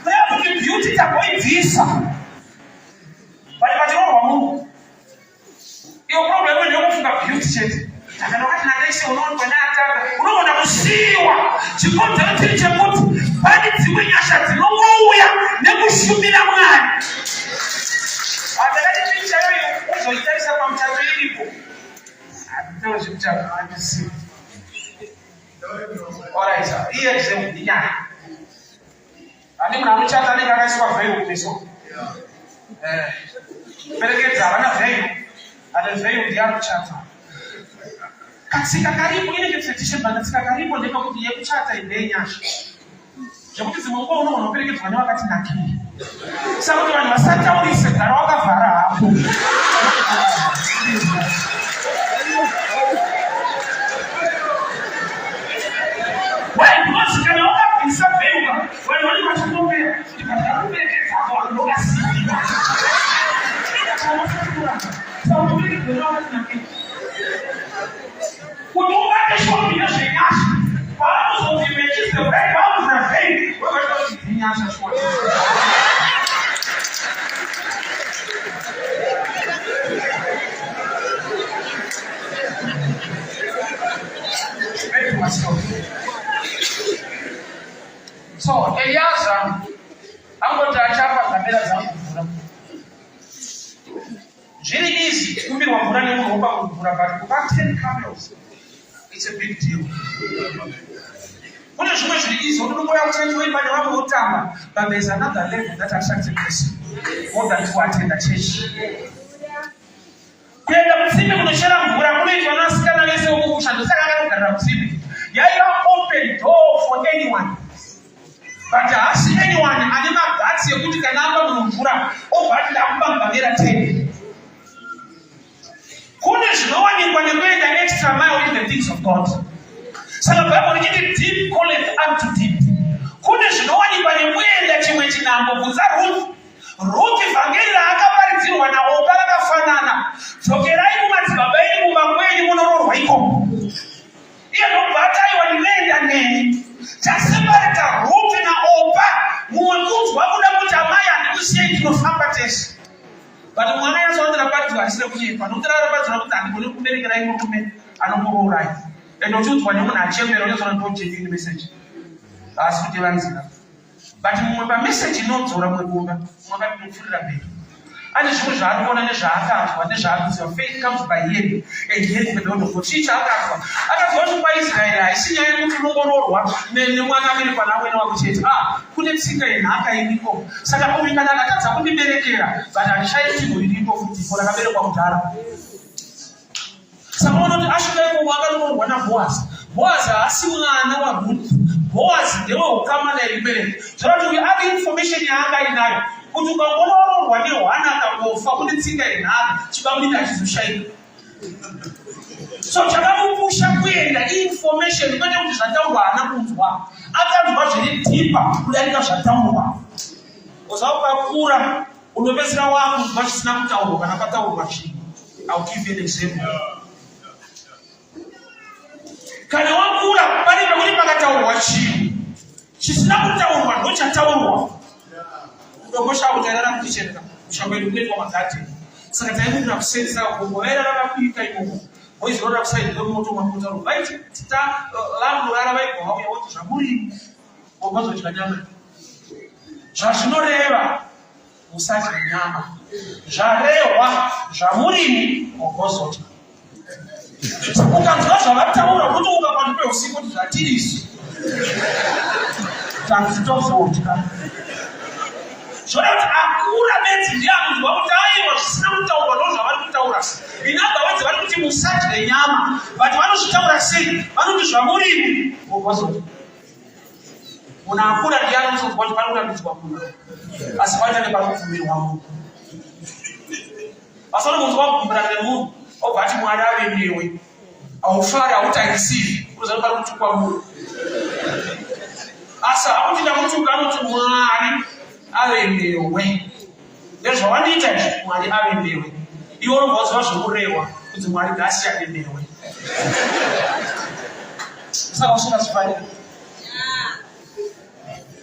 Kureva kuti beauty tagoibvisa. Pari patirorwa Mungu. Iyo problem ndinokufunga beauty chete. Takanokati nakaise unoonekwa neatanga, unoona kusiyiwa. Chikonzero chiri chekuti pane dzimwe nyasha dzinongouya nekushumira Mwari. Takati picha iyoyo uzoitarisa pamutato iripo. Hatitaura zvekutaura handisiyi. Alright, iye example ndinyaya. Ani munhu anochata anenge akaiswa vheyo kumeso. Perekedza havana vheyo. Ane vheyo ndiye anochata. Katsika karipo inenge tradition, katsika karipo ndepekuti yekuchata ndeyenyasha. Zvekuti dzimwe nguva unoona uperekedzwa nevakati nakiri. Saka kuti vanhu vasataurise, gara wakavhara hapo. Because kana wakabvisa vheyo, vanhu vanenge vachitombera kuti vanhu vanoperekedza hapo vanhu vakasiyira. Saka uperekedzwa nevakati nakiri. Kuti ubate shombi nezvenyasha, paanozoti mechise vheyo, paanozira vheyo, wakatoita kuti dzinyasha shombi. So, Eliezer angoti achapa ngamera dzangu mvura. Zviri easy kumbirwa mvura nemunhu wopa mvura, but kupa 10 camels, it's a big deal. Kune zvimwe zviri easy, unongoya kuti weimba nevamwe wotamba, but there's another level that attracts a person more than to attend a church. Kuenda mutsime kunochera mvura kunoitwa navasikana vese vokumusha, ndosaka akanogarira mutsime. Yaiva open door for anyone. But hasi anyone ane magatsi ekuti kana amba munhu mvura obva ati ndakupa ngamera 10. Kune zvinowanikwa nekuenda extra mile in the things of God. Saka Bible richiti deep calleth unto deep. Kune zvinowanikwa nekuenda chimwe chinhambo. Bvunza Ruth vhangeri raakaparidzirwa naOpa rakafanana. Dzokerai kumadzibaba enyu mumakwenyu munororwa ikoko. Iye ndobva ataiwa ndinoenda neni. Taseparata Ruth naOpa. Mumwe kunzwa kuda kuti amai handikusiye ndinofamba tese. But mwana yazoandira pati vasire kuyepa. Nokutirara padzira kuti handikone kuberekerai murume anomuroorai. Ende uchiudzwa nemunhu achembera unezvona ndojekini message. Asi kuti vanzira. But mumwe pameseji inodzora mwegumba, mumwe akapinopfurira mberi. Ane zvimwe zvaanoona nezvaakatwa nezvaakuziva. Faith comes by hearing and hearing by the word of God. Chii chaakatwa? Akatwa kuti paIsraeri haisi nyaya yekuti unongororwa nemwana aberekwa namwene wako chete. Kune tsika yenhaka iriko. Saka uyu kana akatadza kundiberekera, but handishaiti dzimbo iripo futi rakaberekwa kudhara. Saka unoona kuti asvika iko akanororwa naBhoazi. Bhoazi haasi mwana waRuth. Bhoazi ndewe ukama naibereka. Zvava kuti ane information yaanga inayo. Kuti ukangonororwa neHana akangofa kune tsinga yenhaka, chibamini hachizoshaika. So chakamupusha kuenda information kwete kuti zvataurwa haana kunzwa. Akanzwa zviri dhipa kudarika zvataurwa. Uzakura unopedzisira wakunzwa zvisina kutaurwa kana pataurwa chinhu. I'll give you an example. Kana wakura pane pekuti pakataurwa chinhu chisina kutaurwa ndochataurwa. Ndongosha kutaira kucheka kushambeni kuitwa magadheni. Saka taimira kusenzesa kugoera rakapika imomo. Boys rora kuside ndomoto mafuta ro. Right? Tita lamu rara vaibva vauya woti zvamuri. Wogozodya nyama. Zvazvinoreva usatya nyama. Zvarehwa zvamurimi wogozodya. Ukanzwa zvavataura kuti ukapanda peusiku kuti zvatirisu. Tanzitozodya. Zvona kuti akura bedzi ndiye anozwa kuti aiwa zvisina kutaurwa ndozvavari kutaura. Inabva vadzi vari kuti musadye nyama. But vanozvitaura sei? Vanoti zvamurimi wogozodya. Munakura ndiani muzonzwa kuti panorambidzwa Mungu. Asi paita nepakubvumirwa Mungu. Pasoro munhu wakumbira nemunhu obva ati Mwari ave newe. Aufari hautaisivi. Unoziva pari kutukwa Mungu. Asi hakuti ndamutuka anoti Mwari ave newe. Ndezvawanoita izvi Mwari ave newe. Iwe unobva uziva zvokurehwa kuti Mwari ngaasiyane newe. Saka usingazvifarira.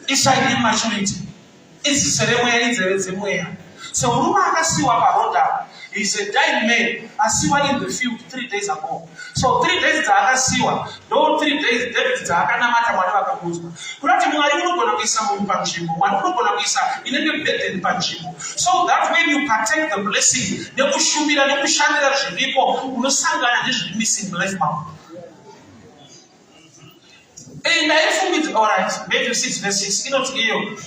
Iside immaturity. Izisere mweya inzeve dzemweya. So murume akasiwa paronda. He is a dying man. Asiwa in the field 3 days ago. So 3 days dzaakasiwa. Though 3 days David dzaakanamata Mwari vakakudzwa. Kurati Mwari unogona kuisa munhu panzvimbo. Mwari unogona kuisa inenge burden panzvimbo. So that when you partake the blessing, nekushumira nekushandira zviripo, unosangana nezviri missing life mako. Ndaifungidza, alright, Matthew 6 verse 6 inoti iyo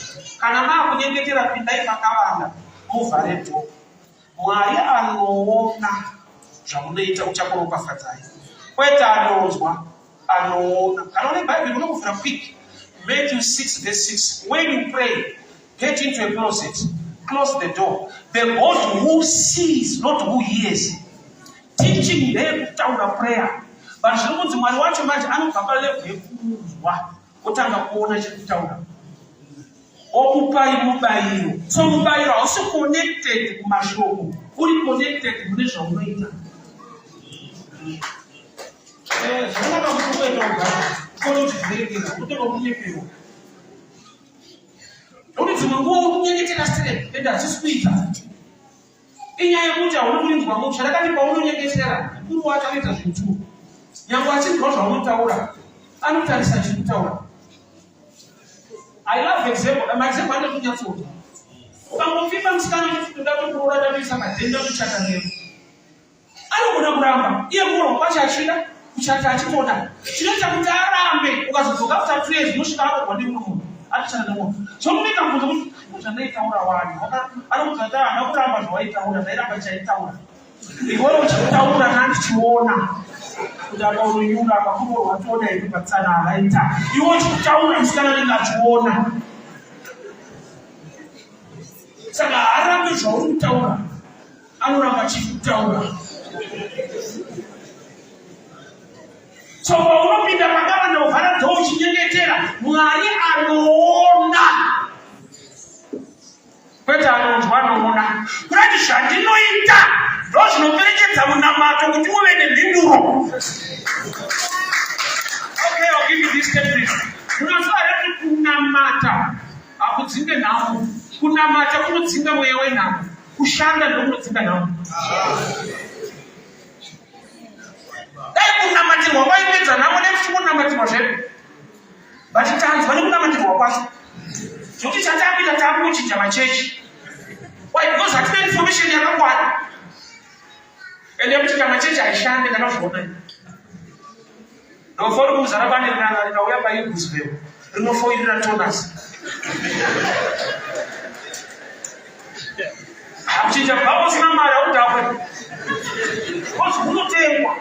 kana maakunyengetera pindai pakavanda muvhare dhopo. Mwari anoona zvamunoita uchakuropafadzai. Kwete anonzwa, anoona. Kana une Bible unokuvhura quick. Matthew 6 verse 6. When you pray, get into a closet, close the door. The God who sees, not who hears. Teaching them kutaura prayer. But zviri kunzi Mwari wacho manje anobva palevel yekunzwa otanga kuona chiri kutaura. Okupai mubayiro. So mubayiro hausi connected kumashoko. Uri connected mune zvaunoita. Zvinoda kuti uenda kunotidzivirira kuti unokunyeperwa. Nokuti dzimwe nguva unonyengetera straight ende hadzisi kuita. Inyaya yekuti hauna kurinzwa Mungu. Zvadakati paunonyengetera mukuru wacho anoita zvinhu. Nyangwe achidwa zvaunotaura anotarisa chiri kutaura. I love example. My example is kunyatsoda. Ukangofimba musikana uchifuda kuroora dabisa madhenda kuchata newe. Anogona kuramba. Iye kuroora kwacho achida kuchata achitoda. Chinoita kuti arambe ukazodzoka after 3 years unosvika akogwa ndi munhu. Atichana nemunhu. Zvomuita kunze kuti zvandayitaura wani. Anokuzati haana kuramba zvawaitaura, ndairamba chaitaura. Iwewe uchitaura nandichiona. Kuti akaunyura akakuroora atoda iri patsana avaita. Iwe uchitaura musikana ndingachiona. Saka harambe zvauri kutaura. Anoramba achikutaura. So paunopinda pakavanda uvhara dhoo uchinyengetera, Mwari anoona. Kwete anonzwa anoona. Kurati zvandinoita ndozvinoperekedza munamato kuti uve nemhinduro. Okay, I'll give you this technique. Unoziva kuti kunamata hakudzinge nhamo. Kunamata kunodzinga mweya wenhamo. Kushanda ndokunodzinga nhamo. Dai kunamatirwa kwaipedza nhamo nekuti kunamatirwa zvedu. Vatitanzwa nekunamatirwa kwacho. Zvokuti chatapita takuchinja machechi. Why? Because hatina information yakakwana. Ende kuti kana chechi aishande ndakazviona. Ndofori kumuzara pane rinana rikauya paIgusville rinofoirira tonasi. Akuchinja bhabo usina mari haudhakwe. Kozi kunotengwa.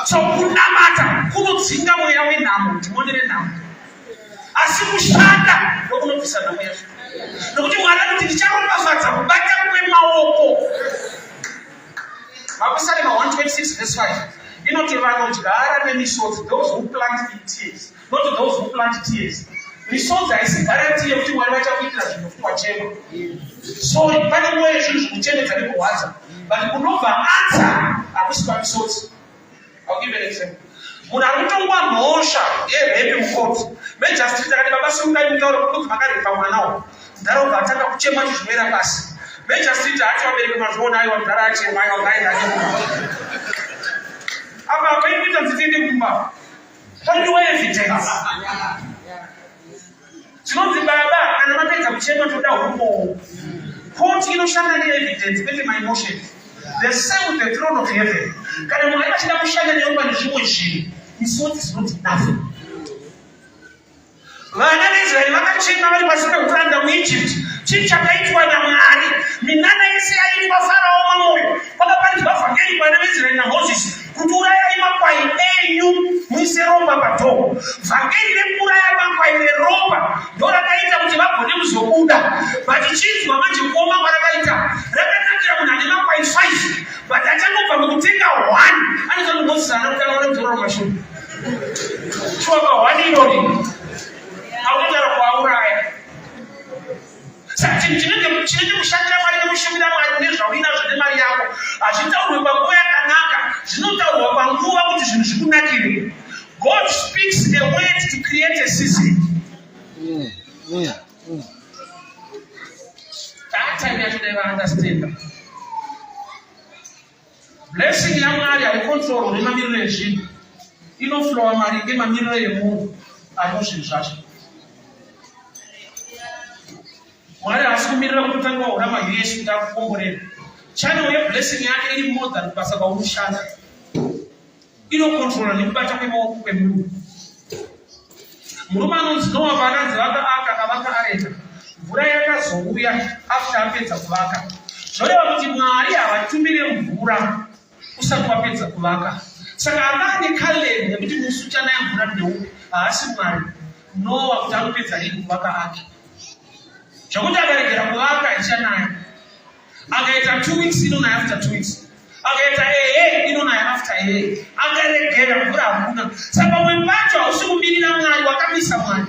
So kunamata kunodzinga mweya wenhamo, timonere nhamo. Asi kushanda ndokunobvisa nhamo yacho. Nokuti Mwari anoti ndicharopafadza kubata kwemaoko. Mapisarema 126 verse 5. Inoti vanodyara nemisodzi, those who plant in tears, not those who plant tears. Misodzi haisi guarantee yekuti Mwari vachakuitira zvinhu kwachema. So pane nguva yezvinhu zvikuchenedza nekurwadza. But kunobva answer hakusi pamisodzi. I'll give you an example. Munhu ari kutongwa mhosva yemhepi mukoti. Majistrate akati baba sungai mutauro kuti makarepa mwanawo. Ndarobva atanga kuchema chizvimera pasi. Majistrate ati vabereki mazviona aiwa mudhara achema aiwa ngaenda achema. Apa akaita nzitende kumba. Pandiwa evidence. Zvinonzi baba kana mapedza kuchema toda humo. Court inoshanda neevidence kwete my emotions. The same with the throne of heaven. Kana Mwari achida kushanda neumba nezvimwe zvinhu, misodzi zinoti nothing. Vana veIsraeri vakachema vari pasi pekuranda muEgypt. Chinhu chakaitwa naMwari. Minana yese yairi paFarao mamoyo. Vakaparidzwa vhangeri vana veIsraeri naMozisi kuti urayai makwai Achitaurwa panguva yakanaka, zvinotaurwa panguva kuti zvinhu zvikunakire. God speaks a word to create a season. That time you have to never understand. Blessing yamari alikontrol nemamiriro ezvinhu. Inoflowa mari ngemamiriro emunhu ari muzvinhu zvacho. Mwari haasi kumirira kuti utange waona mayesu kuti akukomborera. Channel yeblessing yake iri more than basa paunoshanda. Inokontrola nekubata kwemaoko kwemunhu. Murume anonzi Noa paananzi akavaka areka, mvura yakazouya after apedza kuvaka. Zvoreva kuti Mwari havatumire mvura usati wapedza kuvaka. Saka akane Caleb nekuti musi uchanaya mvura neuku haasi Mwari. Noa kuti anopedza rini kuvaka ake. Zvokuti akaregera kuvaka ichanaya. Akaita 2 weeks inonaya after 2 weeks. Akaita inonaya after akaregera mvura hakuna. Saka pamwe pacho hausi kumirira Mwari, wakamisa Mwari.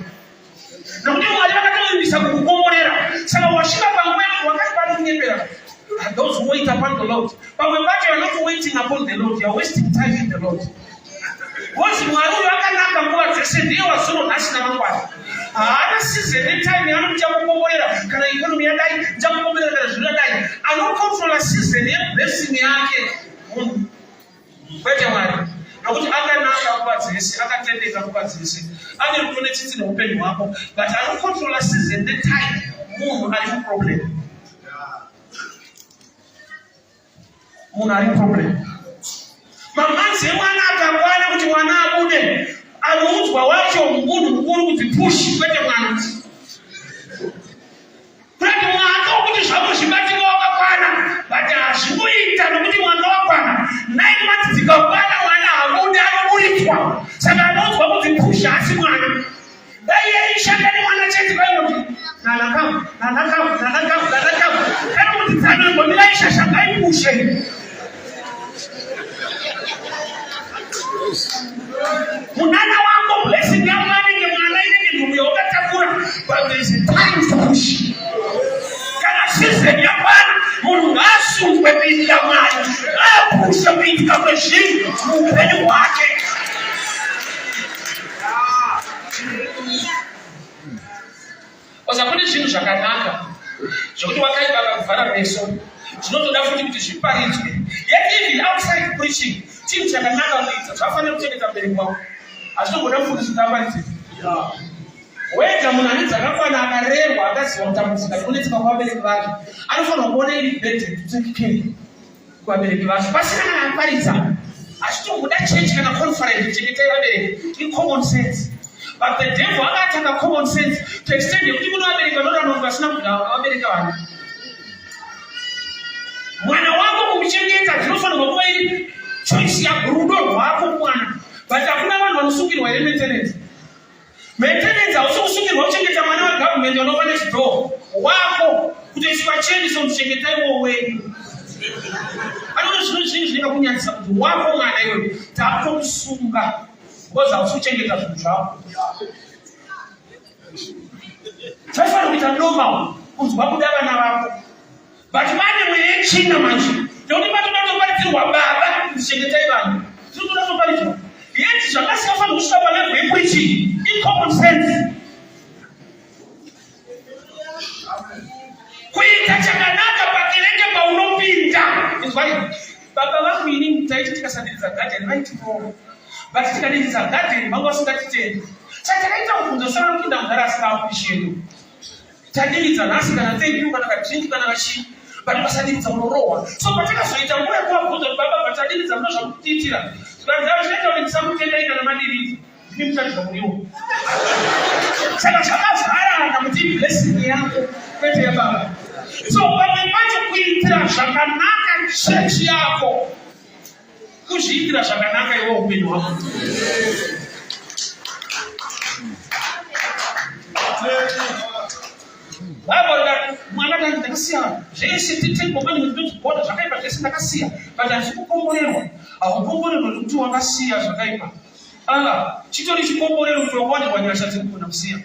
Nokuti Mwari vakatomuisa kukukomborera. Saka wasvika pamweni wakati pari kunyepera. Those who wait upon the Lord. But when you are not waiting upon the Lord, you are wasting time in the Lord. Once you are not going to say, you are so national. I see the time you are jump over there. Can I even be a die? Jump over there. I don't come from a season, blessing me. Wait a while. I would not about this. I can tell you about this. I don't know it in open one, but I don't control a season. The time, moon, I have a problem. Munari problem. Mamanzi mwana akabwana kuti mwana abude. Anouzwa wacho mukuru kuti push kwete mwana. Kwete mwana kuti zvako zvibatika wakakwana. But azvinoita nokuti mwana wakwana. 9 months dzikakwana mwana abude anoburitswa. Saka anouzwa kuti push asi mwana. Dai yaishanda nemwana chete kuti nanakamu. Kana kuti dzana ngomira ishashangai pushe. Munana wako blessing ya mwana ngemwana inenge ndume okatakura, but there is a time to push. Kana season ya bana munhu ngasungwe binda Mwari apusha kuitika kwezvinhu muupenyu hwake. Kune zvinhu zvakanaka zvokuti wakaipa akakuvhara meso zvinotoda futi kuti zviparidzwe. Yet even outside preaching, chinhu chakanaka kuita zvafanira kuchengeta mberi kwako. Hazvinogoda mufundisi kuti aparidze. Wega munhu ane dzakakwana akarerwa akaziva kutambudzika kunetseka kuvabereki vake, anofanira kuona iri bhedhe kutekekei kuvabereki vake. Pasina kana aparidza, hazvitongoda chechi kana conference chengetai vabereki. In common sense. But the devil akataka common sense to extend yekuti kuno vabereki vanoda vasina kuda vabereka vanhu. Mwana wako kumuchengeta zvinofanirwa kuva iri choice yarudo rwako mwana. But hakuna vanhu vanosungirwa iri maintenance. Maintenance hausi kusungirwa kuchengeta mwana wegovernment vanova nechidhoo wako kutoiswa cheni somuchengeta iwo wenyu. Anoona zvinhu zvinhu zvinoda kunyadzisa kuti wako mwana iyoyo takutomusunga because hausi kuchengeta zvinhu zvako. Zvafanira kuita normal kunzwa kuda vana vako. But vane mweya yechina manje nekuti patodatoparitsirwa baba kuchengetai vanhu tinotodatoparidzwa. Yeti zvakasiyafanira kusvika palevel yepreaching in common sense. Kuita chakanaka pakereke paunopinda. Inzwai, baba vangu ini taiti tikasadiriza garden vaitipora. But tikadiriza garden vanga vasingatitendi. Saka takaita kubvunza saka kupinda mugara asingaapurishiyetu. Tadiridza nhasi kana thank you kana kadrink kana kachii. But pasadiridza unorohwa. So patakazoita nguva yekuvabvunza kuti baba patadiridza muno zvakutiitira. Zvikaziva zvinoita kuti ndisamutendaita nemadiridzi. Ndini mutarisa muriwo. Saka zvakazarana kuti blessing yako kwete yababa. So pamwe pacho kuitira zvakanaka chechi yako. Kuzviitira zvakanaka iwe upenyu hwako. Mwana ndakasiya zvese titengomani ndinotiboda zvakaipa zvese ndakasiya but hazvi kukomborerwa. Haukomborerwa nekuti wakasiya zvakaipa. Chitori chikomborero kuti wakawanirwa nyasha dzekugona kusiya.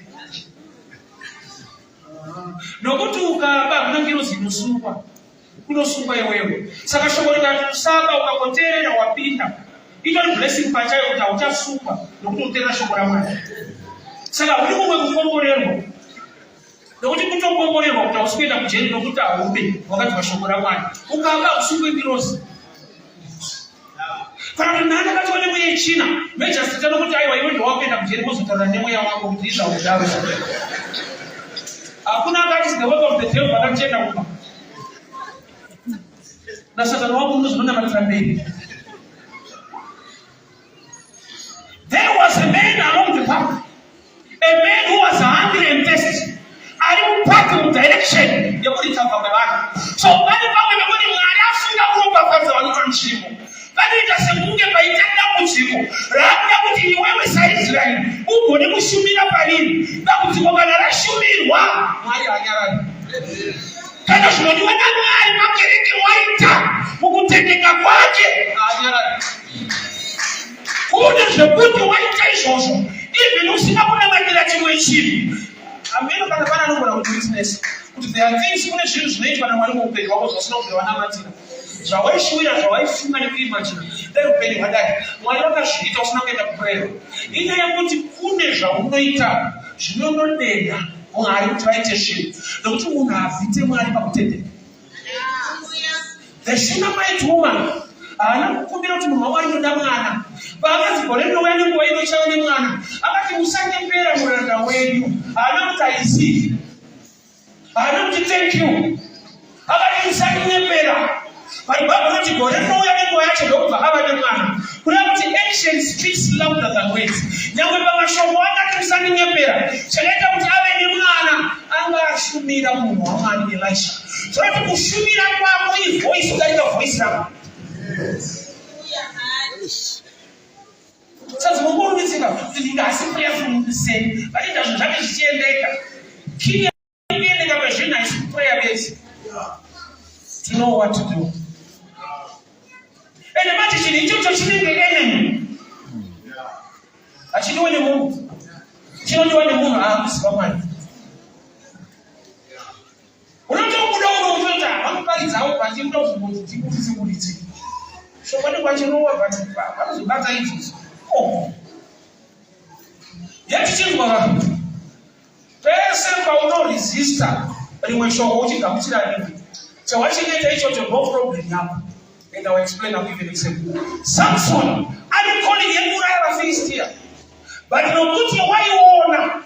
Nokuti ukaba hakuna ngirozi inosungwa. kunosungwa iwewe. Saka shoko rikakusaka ukakoterera wapinda, itori blessing pachayo kuti hauchasungwa nokuti uteerera shoko raMwari. Saka uri kumwe kukomborerwa, nokuti kutokomborerwa kuti hausi kuenda kujeri nokuti haube wakati shoko raMwari. Ukamba usungwe mirozi. Kana kuti nani akati one mweya yechina, mejasita nokuti aiwa iwe ndowakuenda kujeri mozotaura nemweya wako kuti izvaudaro. Hakuna akati the work of the devil vakachenda kuma. Na Satani wako unozona matira mberi. There was a man along the path, a man who was hungry and thirsty. Ari mupati mu direction yekuti tamba bavana. So bali pamwe bekuti Mwari afunga kuomba kwanza vanhu nchimo. Vanoita sekunge paitenda kudziko rakuda kuti iwewe saIsraeri ugone kushumira pariri. Dambudziko kana rashumirwa Mwari hanyarari. Kana zvinodiwa naMwari makereke waita mukutendeka kwake hanyarari. Kune zvekuti waita izvozvo even usina kunamatira chimwe chinhu. Ameno kana pana anogona kuti witness kuti there are things kune zvinhu zvinoitwa naMwari muupenyu hwako zvasina kuti wanamatira. Zvawaishuvira zvawaifunga nekuimagina dai upenyu hwadai Mwari vakazviita usina kuenda kuprayera. Inyaya yekuti kune zvaunoita zvinonodenda Mwari kuti vaite zvinhu nokuti munhu havhite Mwari pakutendeka. The Shunammite woman haana kukumbira kuti munhu waMwari noda mwana. Paakati gore rinouya nenguva inochava nemwana, akati musanyembera muranda wenyu. Haana kuti aizivi, haana kuti thank you, akati musanyembera. But Bible noti gore rinouya nenguva yacho ndokubva ava nemwana. Kureva kuti action speaks louder than words. Nyangwe pamashoko akati musanyembera, chakaita kuti ave nemwana anga ashumira munhu waMwari Elisha. Zvoti kushumira kwako ivoice kudarika voice rako. Sasa Mungu unizika ndingasi prayerful say but it doesn't have zvichiendeka. Kile kuendeka kwezvina is prayer based. To know what to do. Ene mati chini chocho chinenge enemy. Achiniwe ne Mungu. Chinodiwa ne Munhu akusiba Mwari. Unotokuda unokuta vanoparidzawo pati munovumbudzi tikutisikuliti. Shokani kwachinowa pati vanozobata izvozvo. Yatichinzwa vanhu pese paunoresista rimwe shoko uchigamuchira rimwe chawachineta ichocho no problem yako. And I will explain, I'll give you an example. Samson alikholi ngemuraya vaFilistia, but nokuti waiona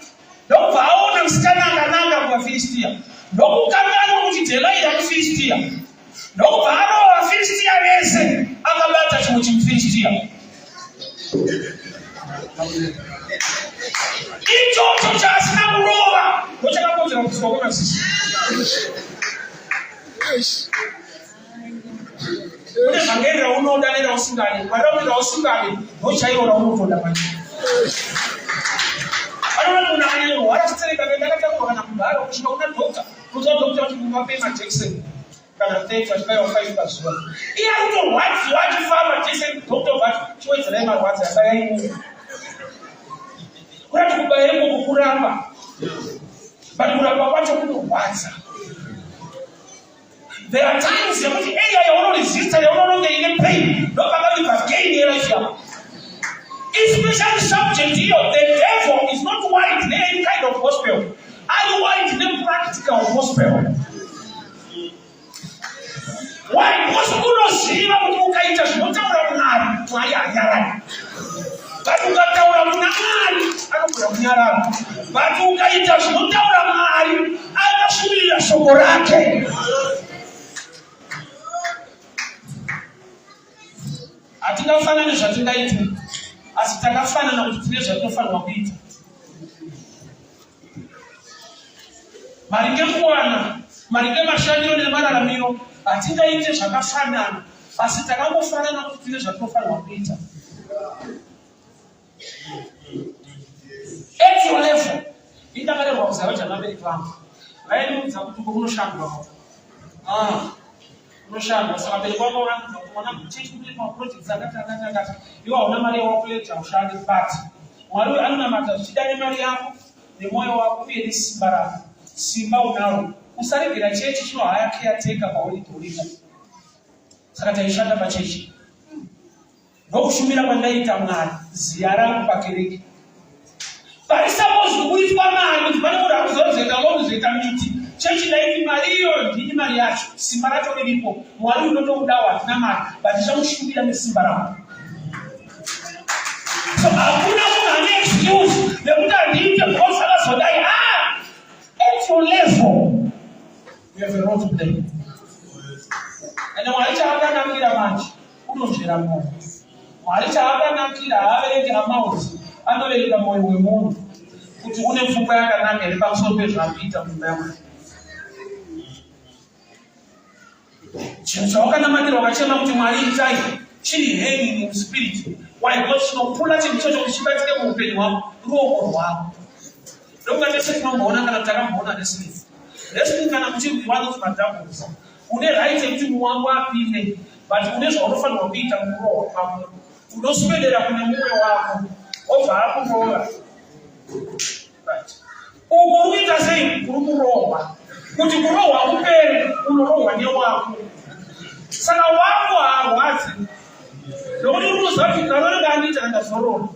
ndobva aona msikana akananga kuvaFilistia ndokukanganwa kuti Delaida muFilistia ndobva anova vaFilistia vese akabata chimwe chimuFilistia. Ichocho chasina kurova ndochakakonzera kutsiva kwemazizi. Kune zvangerera unoda nenda usingane, mara unoda usingane ndochaiona unotonda manje. Anoona munhu anyorwa arasitereka ndakatakurwa kana kubhara kusvika kuna dhokta kuuza dhokta kuti muvape majekiseni kana 30 achibaiwa 5 pazuva. Iye anotorwadziwa achifamba majekiseni dhokta vati chiwedzerai marwadzi asayaimuka. Kurati kubayirwa kukuramba, but kuramba kwacho kunorwadza. There are times yekuti area yaunoresista yaunononge ine pain ndopakavibva gain yelife yako. Especially subject here, the devil is not worried in any kind of gospel. Are you worried in a practical gospel? Why? Because unoziva kuti ukaita zvinotaura Mwari, Mwari hanyarari. But ukataura kuna Mwari anogona kunyarara. But ukaita zvinotaura Mwari angashuvirira shoko rake. Hatingafanani zvatingaita, asi takafanana kuti tine zvatinofanirwa kuita. Maringe kuwana, maringe mashandiro nemararamiro, hatingaite zvakafanana, asi takangofanana kuti tine zvatinofanirwa kuita. At your level, indakarerwa kuzara chanabereki vangu. Vainoudza kuti kunoshandwa. Unoshandwa, saka bereki wako vanoona kuti chiri maprojects akati iwe hauna mari yawakuleta ushande, but Mwari anonamata zvichida nemari yako nemwoyo wako uye nesimba rako. Simba unaro kusaregera chechi chino haya caretaker pauritoripo. Saka taishanda pachechi. Ndokushumira kwandaita Mwari ziya rangu pakereke. Parisapozi kuitwa mari kuti pane munhu akuzorozeka ngokuzoita miti. Chechi daiti mariyo ndini mari yacho. Simba racho riripo. Mwari unotokudawo hatina mari. Ndichamushumbira nesimba rangu. So hakuna munhu ane excuse nekuti handiite because akazodai. At your level, you have a role to play. And Mwari chaakanakira manje unonzvera mwoyo. Mwari chaakanakira haavereki amauzi, anovereka mwoyo wemunhu kuti une pfungwa yakanaka iri pamusoro pezvakuita mumba yaMwari. Chinhu chawakanamatira wakachema kuti Mwari itai chiri hanging in spirit. Why? Because chinopfuura chinhu ichocho kuti chibatike muupenyu hwako ruoko rwako. Ndokunga tese tinomboona kana takamboona wrestling. Wrestling kana muchirwiwa kuti madoubles. Une right yekuti muwangu apinde, but une zvaunofanirwa kuita muroho pamwe. Unoswedera kune mumwe wako, obva akurohwa. Right. Uko uita sei kuri kurohwa. Kuti kurohwa kupere, unorohwa newako. Saka wako haarwadzi. Nokuti unoziva kuti karori kandiita kandazorora.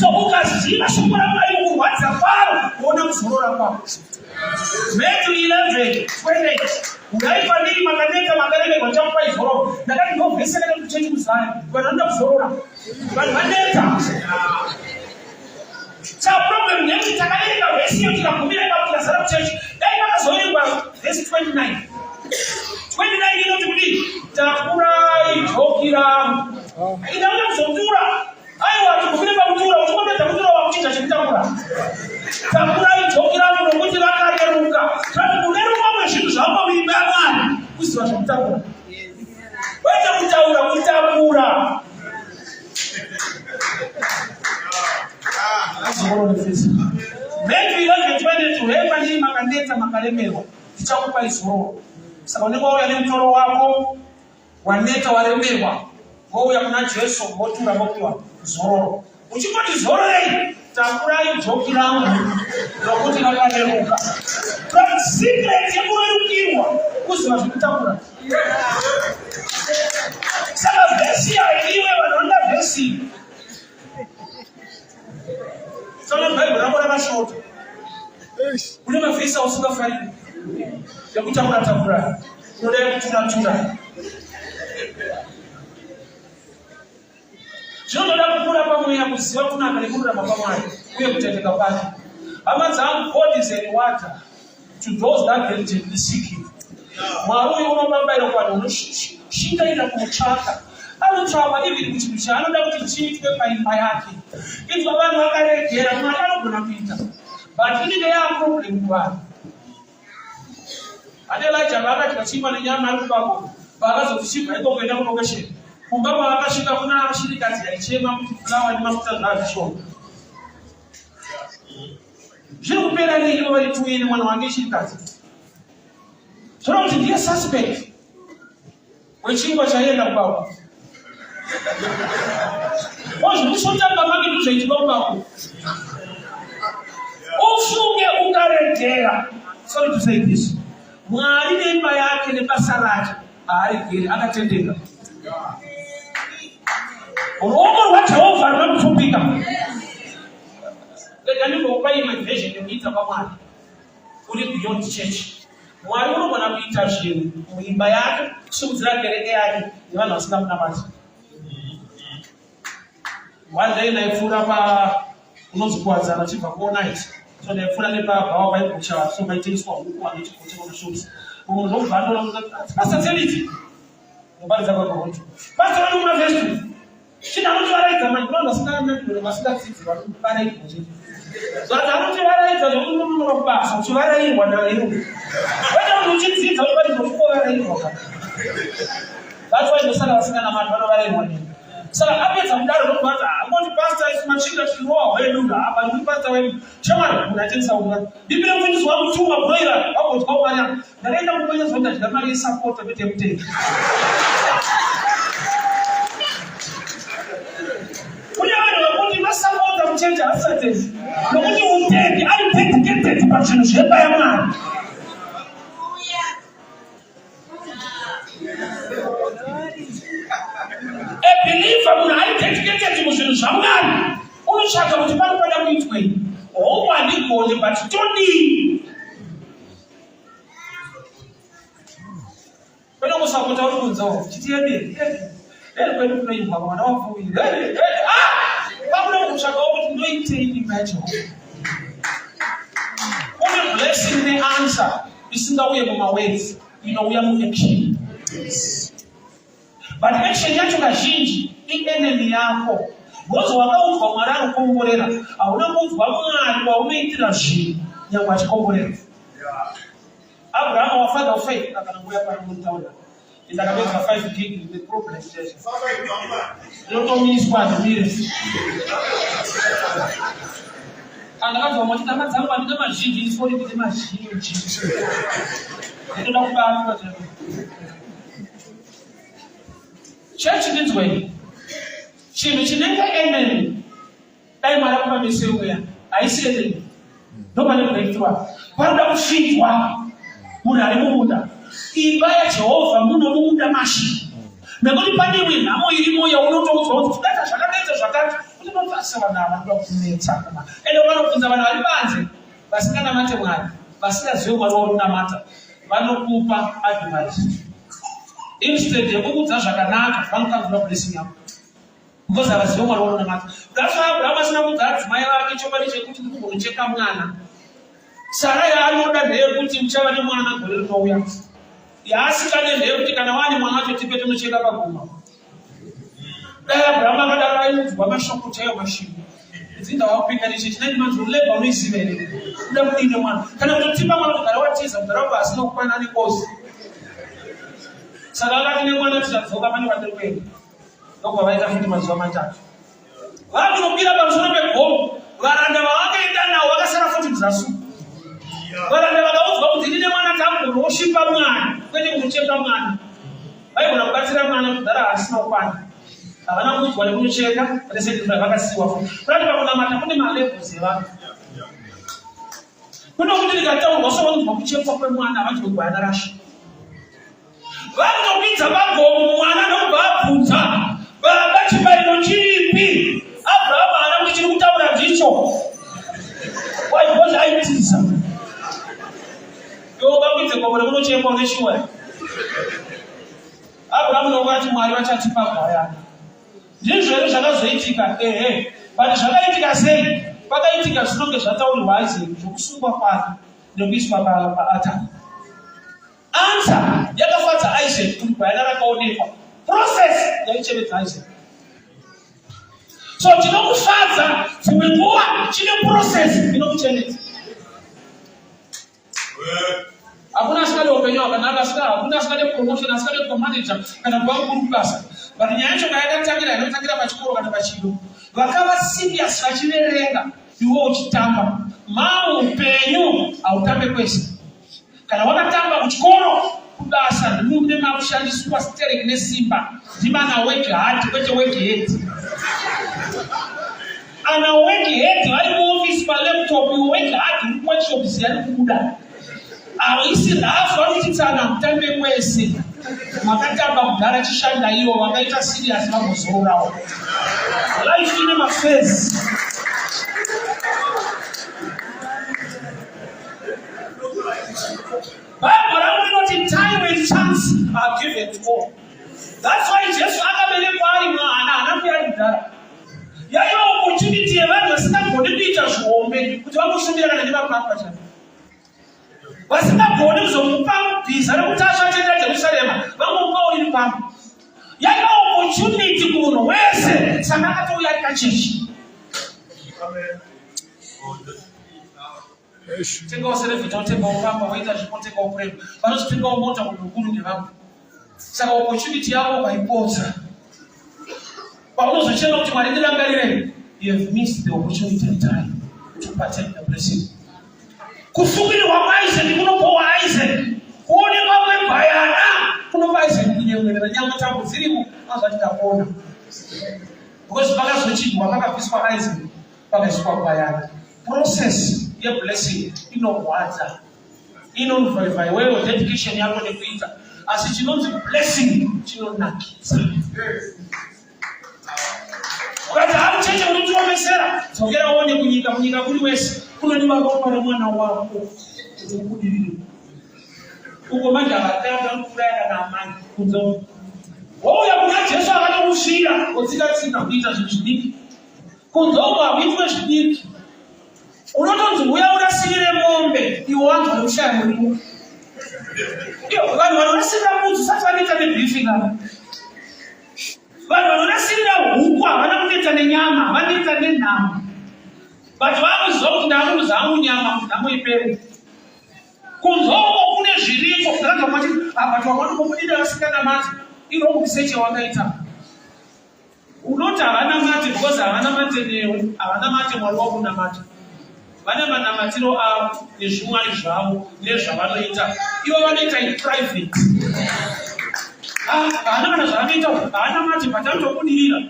So ukaziva shoko raMwari kurwadza kwaro kuona kuzorora kwako. Matthew 11:28. Unaifaniri makaneta makaremerwa chakupa izororo. Ndakati ndo vhesi yakati kuchechi kuzari. Vanhu vanoda kuzorora. Vanhu vaneta. Saka problem yekuti takaverenga vhesi iyo tikagumira ipapo tikazara kuchechi. Dai pakazoverenga vhesi 29. 29 inoti kuti takurai joki rangu. Inauda kuzotura. Aiwa tikuvire pakutura, uchikopedza kutura wakuchinja chekutakura. Takurai joki rangu nokuti rakareruka. Kuti kureruka kwezvinhu zvapa muimba yaMwari kuziva zvekutakura. Kwete kutaura, kutakura. Matthew 11:22. Hepani makaneta makaremerwa. Tichakupa izororo. Saka unenge wauya nemutoro wako, waneta waremerwa. Wouya kuna Jesu, motura mopiwa zororo. Uchingoti zororei, takurai joki rangu nokuti rakareruka. But secret yekurerukirwa kuziva zvekutakura. Saka vhesi haidiwe, vanhu vanoda vhesi. Saka Bhaibheri rako rakashota. Kune mavhesi ausingafariri yekutakura-takura. Unoda yekutura-tura. Zvinotoda kukura pamweya kuziva kunaka nekururama kwaMwari uye kutendeka kwake. Hama dzangu, God is a rewarder to those that diligently seek him. Mwari uyu unobabaira kuvanhu unoshingaira kumutsvaka. Anotsvaka even kuti chaanoda kuti chiitwe paimba yake. If vanhu vakaregera, Mwari anogona kuita. But inenge yaaproblem kuvanhu. Ane Elijah vakati vachimba nenyama yekubako, vakazoti chibva iko kuenda kulokesheni. Kumba kwavakasvika kuna shirikadzi yaichema kuti fulawa nemafuta zvazvishoma. Zviri kupera nei ivo vari tuine mwana wange shirikadzi? Zvona kuti ndiye suspect wechingwa chaenda kubako. Zvinoshotanga make ndozvaitika kubako. Ufunge ukaregera. Sorry to say this. Mwari neimba yake nebasa rake haaregeri, akatendeka. Ruoko rwaJehovha runokupfumbika. Rega ndimbokupa imwe version yokuita kwaMwari uri beyond church. Mwari unogona kuita zvinhu muimba yake, kusimudzira kereke yake nevanhu vasingamunamati. One day ndaipfuura unonzi kuwadzana chibva kuonite. So ndaipfuura nepabhawa Bible Church, so maitengeswa huku vanochikocha kunoshopisa. Munhu ndobva andoona kuti pastor Zenith mubaridza kwaGogoto. Pastor wani una vhesi. China anoti varaidza mandinondo vasingadzidzi vanobaraidza chete. Zvaka anoti varaidza zvokunonoka kubasa, uchivarairwa naero. Wenda munhu uchidzidza uchibaridza uchivarairwa kana. That's why ndosaka vasinganamati vanovarairwa nini. Saka apedza kudaro ndokubata, angoti pastor isi machinda chinowa hwedu, apa ndi pastor wedu. Chamari munatengesa unga. Ndipire mufundisi wangu Chuma Broira, wabodwa umanya. Ndakaenda kumbonya zonda ndamari yesupport apete mutenge. Kune vanhu vakuti vasapota muchechi asatezi. Nokuti utenge ari dedicated pachinhu zvebaya Mwari. A believer munhu ari dedicated muzvinhu zvaMwari unotsvaka kuti panofanira kuitwei. Hongu handigoni but todii. Kwenda kusapota uri kunzawo chitiederi kwedu kunoimbwa mwana wapfuwiri pakuda kutsvakawo kuti ndoitei imba yaJehovha. Une blessing neanswer isingauye mumawords inouya muaction. But action yacho kazhinji ienemy yako. Because wakaudzwa Mwari anokuongorera, hauna kuudzwa Mwari waunoitira zvinhu nyangwe achikuongorera. Abraham, our father of faith, akanangoya panotaura. Ndakapedza 5 gig with problem church. Ndotominiswa zvimire. Andakabva kuti ndama dzangu andina mazhinji, ndisori kuti mazhinji. Ndoda kubata zvino. Church needs way. Chinhu chinenge enemy. Dai Mwari akupamisa uya. Haisi enemy. Nobody breakthrough. Panoda kusvitwa. Munhu ari mumuda. Imba yaJehovha munomuda mashi. Nekuti pane imwe nhamo irimo yaunotoudzwa kuti data zvakadaita zvakati. Kuti unofasa vanhu ava vanoda kunetsa. Ende vanobvunza vanhu vari panze vasinganamate Mwari, vasingazivi Mwari waunamata, vanokupa advice. Instead yekuudza zvakanaka, vanokanzura blessing yako. Because havazivi Mwari waunamata. That's why Abraham asina kuudza adzimai vake chokwadi chekuti ndikugonocheka mwana. Sara yaanoda ndeyekuti muchava nemwana gore rinouya. Yaasingade ndeyekuti kana wani mwana wacho tipe tonocheka paguma. Dai Abraham akadaro aiudzwa mashoko chaiwo mashingo. Dzinda wakupika neche chinenge manzi ureba unoiziva here. Kuda kudine mwana. Kana kutotipa mwana kugara watiza kugara asina kukwana nekosi. Saka akati nemwana tichadzoka pane vatiri kuenda. Ndokubva vaita futi mazuva matatu. Vakunopira pamusoro pegomo. Varanda vavakaenda navo vakasara futi muzasi. Varanda vakaudzwa kuti ndine mwana tangu woshipa mwana kwete kunocheka mwana. Vaigona kubatsira mwana kugara asina kukwana. Havana kuudzwa nekunocheka resendizva vakasiwa futi. Kurati pakunamata kune malevels evanhu. Kuno kuti ndikataurwa sovanonzwa kuchekwa kwemwana havanzi kuti vayanarasha. Vanopidza pagomo mwana nokubva abvunza baba chibayiro chiripi? Abraham haana kuti chiri kutaura ndicho. Why? Because aitiza. Ndokapidze gomo rekunochekwa neshuwa. Abraham nokati Mwari vachatipa gwayana. Ndizvo here zvakazoitika. But zvakaitika sei? Pakaitika zvinonge zvataurirwa Isaac zvokusungwa kwake nekuiswa paatari. Answer yakafadza Isaac kuti gwayana rakaonekwa. Process yaichevedza Isaac. So chinokufadza dzimwe nguva chine process inokuchenedza. Hakuna asikade upenyu hwakanaka, hakuna asikade promotion, asikade kuva manager kana kuva mukuru kubasa. But nyaya yacho yakatangira inotangira pachikoro kana pachido. Vakava serious vachiverenga iwo uchitamba. Upenyu hautambe kwese. Kana wakatamba kuchikoro kubasa ndimune makushandiswa stereki nesimba. Ndimana work hard kwete work head. Ana work head vari muoffice palaptop work hard workshop ziyari kubuda. Isi rafu vanotitsana kutambe kwese. Makatamba kugara chishanda iwo vakaita serious vagozororawo. Life ine mafezi. Bible inoti time and chance are given to all. That's why Jesus akaberekwa ari mwana anakuya kudhara. Yaiva opportunity yevanhu vasingagoni kuita zvihombe kuti vamushumira kana nevapapa chavo. Vasingagoni kuzomupa bhiza rekuti asvatenda Jerusarema vamupawo iri pamwe. Yaiva opportunity kumunhu wese saka akatouya ari kachechi. Tengawo serevhita, wotengawo pamba, waita zvipo, tengawo prema. Vanozotengawo mota kuguru nevamwe. Saka opportunity yavo vaipodza. Paunozochema kuti Mwari ndirangarirei, you have missed the opportunity and time to partake the blessing. Kusungirirwa kwaIsaac kunopowa Isaac. Kuonekwa kwegwayana kunopa Isaac kunyemwerera nyama tambo dzirimo azvati tapona. Because pakazochidwa pakabviswa Isaac pakaiswa gwayana. Process yeblessing inorwadza, inovhaivhai wewe dedication yako nekuita, asi chinonzi blessing chinonakidza. Ukati haucheche unotiomesera, dzokera uone kunyika kuri wese kunodiwa ropa remwana wako kuti ukudirire. Uko manje akatanga kurayana naamani kunzo. Wouya kuna Jesu akatokusvira wotsika kuita zvinhu zvidiki. Kunzomba kuitwe zvidiki. Unotonzi uya urasirire mombe, iwo vantu vanoshaya muriwo. Iyo vanhu vanorasirira mbudzi sati vanoita nebriefing apa. Vanhu vanorasirira huku havana kunoita nenyama, vanoita nenhamo. But vakuziva kuti ndamuza hangu nyama nhamo ipere. Kunzombo kune zviriko kutarata mati apa wanombodira vasikana mati iro museche wakaita. Unoti havana mate because havana mate newe, havana mate mwari wako unamata. Vane manamatiro avo nezvimwari zvavo nezvavanoita. Ivo vanoita in private. Havana kana zvavanoita, havana mate patanotobudirira.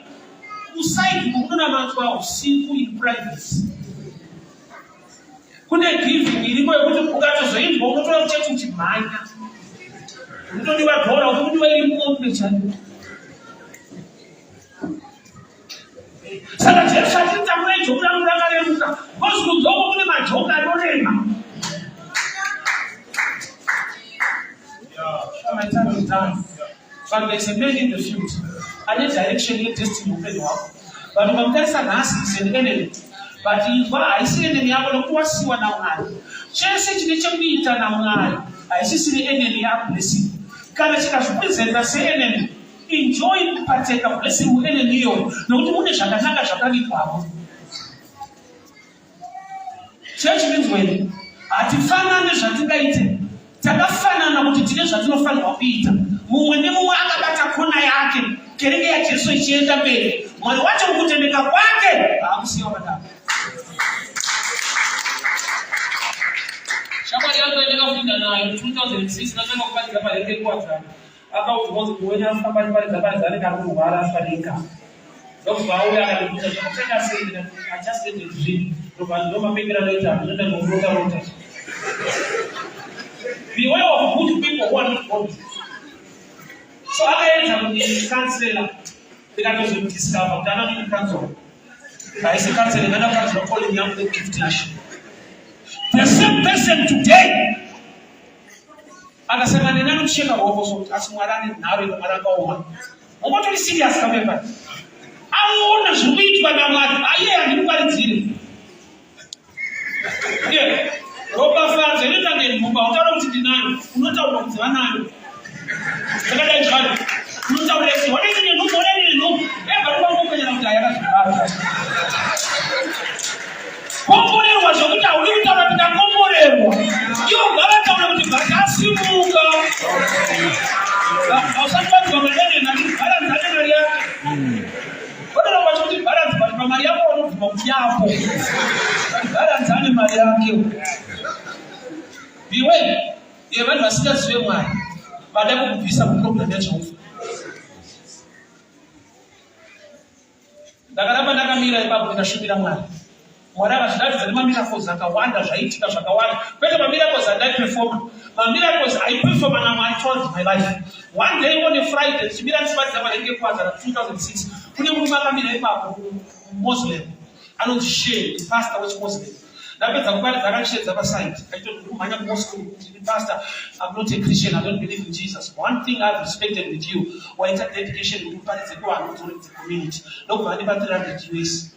Usaidi kukunamatwa usiku in private. Kune giving iriko yekuti ukatozoibva unotora kucheti kuti mhanya. Unotodiwa dhora, unotodiwa iri mombe chaiyo. Saka Jesu atiita mune jobu rangu rakareruka. Kozi kunzoko kune majobu anorema. My time is done. But there's a man in the future. Ane direction ye destiny upenyu wako. Vanhu vamutarisa nhasi is an enemy. But izwa haisi enemy yako nokuti wasiwa naMwari. Chese chine chekuita naMwari haisisiri enemy yablessing. Kana chikazvipresenta seenemy, enjoy kupateka blessing muenemy iyoyo nokuti mune zvakanaka zvakavigwapo. Church means when hatifanani zvatingaite, takafanana kuti tine zvatinofanirwa kuita. Mumwe nemumwe akabata kona yake, kereke yaJesu ichienda mberi. Mwari wacho mukutendeka kwake haakusiya vadako. Shamwari yangu endeka nayo 2006 nataka kupatika pale kwa akauti mwanzo kuwenya afamba pale zabari zale kana kurwara afanika. Ndokubauya akanibuza chakutenda sei I just did the dream. Ndoma pekera later nenda ngorota. Beware of good people who are not godly. So akaenda kuti counselor ndikatozodiscover kuti ana kuti counselor. Haisi counselor ngada counselor calling young the gift nation. The same person today akasema nena kusheka wako so asimwarane nawe mara kaoma. Umoto serious kabemba. Aona zvikuitwa naMwari, aiye andikuparidzire. Ropa fanze nenda ngemumba utaura kuti ndinayo, unotaura kuti vanayo. Takadai zvaro. Unotaura kuti wanenge nenhumbu, wanenge nenhumbu. Bari kwamukanyana kuti ayakazvibata. Komborerwa zvokuti haudi kutaura kuti ndakomborerwa. Ivo ngavataura kuti vakasimuka. Hausatwadzwa madende nari bharanzane mari yake. Kodera kwacho kuti bharanzi bati pamari yako vanobvuma kuti yapo. Bharanzane mari yake. Beware yevanhu vasingazive Mwari vada kukubvisa muprogram yaJehovha. Ndakaramba ndakamira ipapo ndikashumira Mwari. Mwari akazviratidza nemamiracles akawanda zvaitika zvakawanda. Kwete mamiracles andaiperforma. Mamiracles aiperforma naMwari towards my life. One day on a Friday, ndichimira ndichibatidza parenge kwanza 2006. Kune murume akamira ipapo Muslim. Anonzi Sheikh, pastor wechiMuslim. Ndapedza kubaridza akachedza paside. Aitoti kumhanya kumosque kuti pastor, I'm not a Christian, I don't believe in Jesus. One thing I've respected with you, waita dedication kuti uparidze kuvanhu kuti community. Ndokubva ndipa 300 US.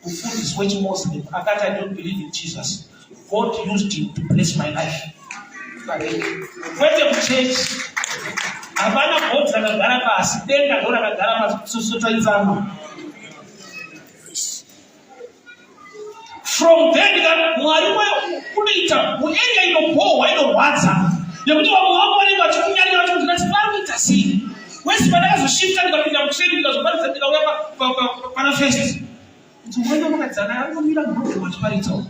Ufundisi wechiMuslim akati I don't believe in Jesus. God used him to bless my life. Kwete kuchechi havana bhodzi rakagara pasi, denga ndo rakagara pasi kusosotaitsama. From then Mwari kunoita muarea inopohwa inorwadza nekuti vamwe vako vanenge vachikunyarira vacho kuti nati vari kuita sei. Wesi pandakazoshinda ndikapinda mutreni ndikazoparidza ndikauya pana first kuti mwene wakadzana anomira munhu wachiparidzawo.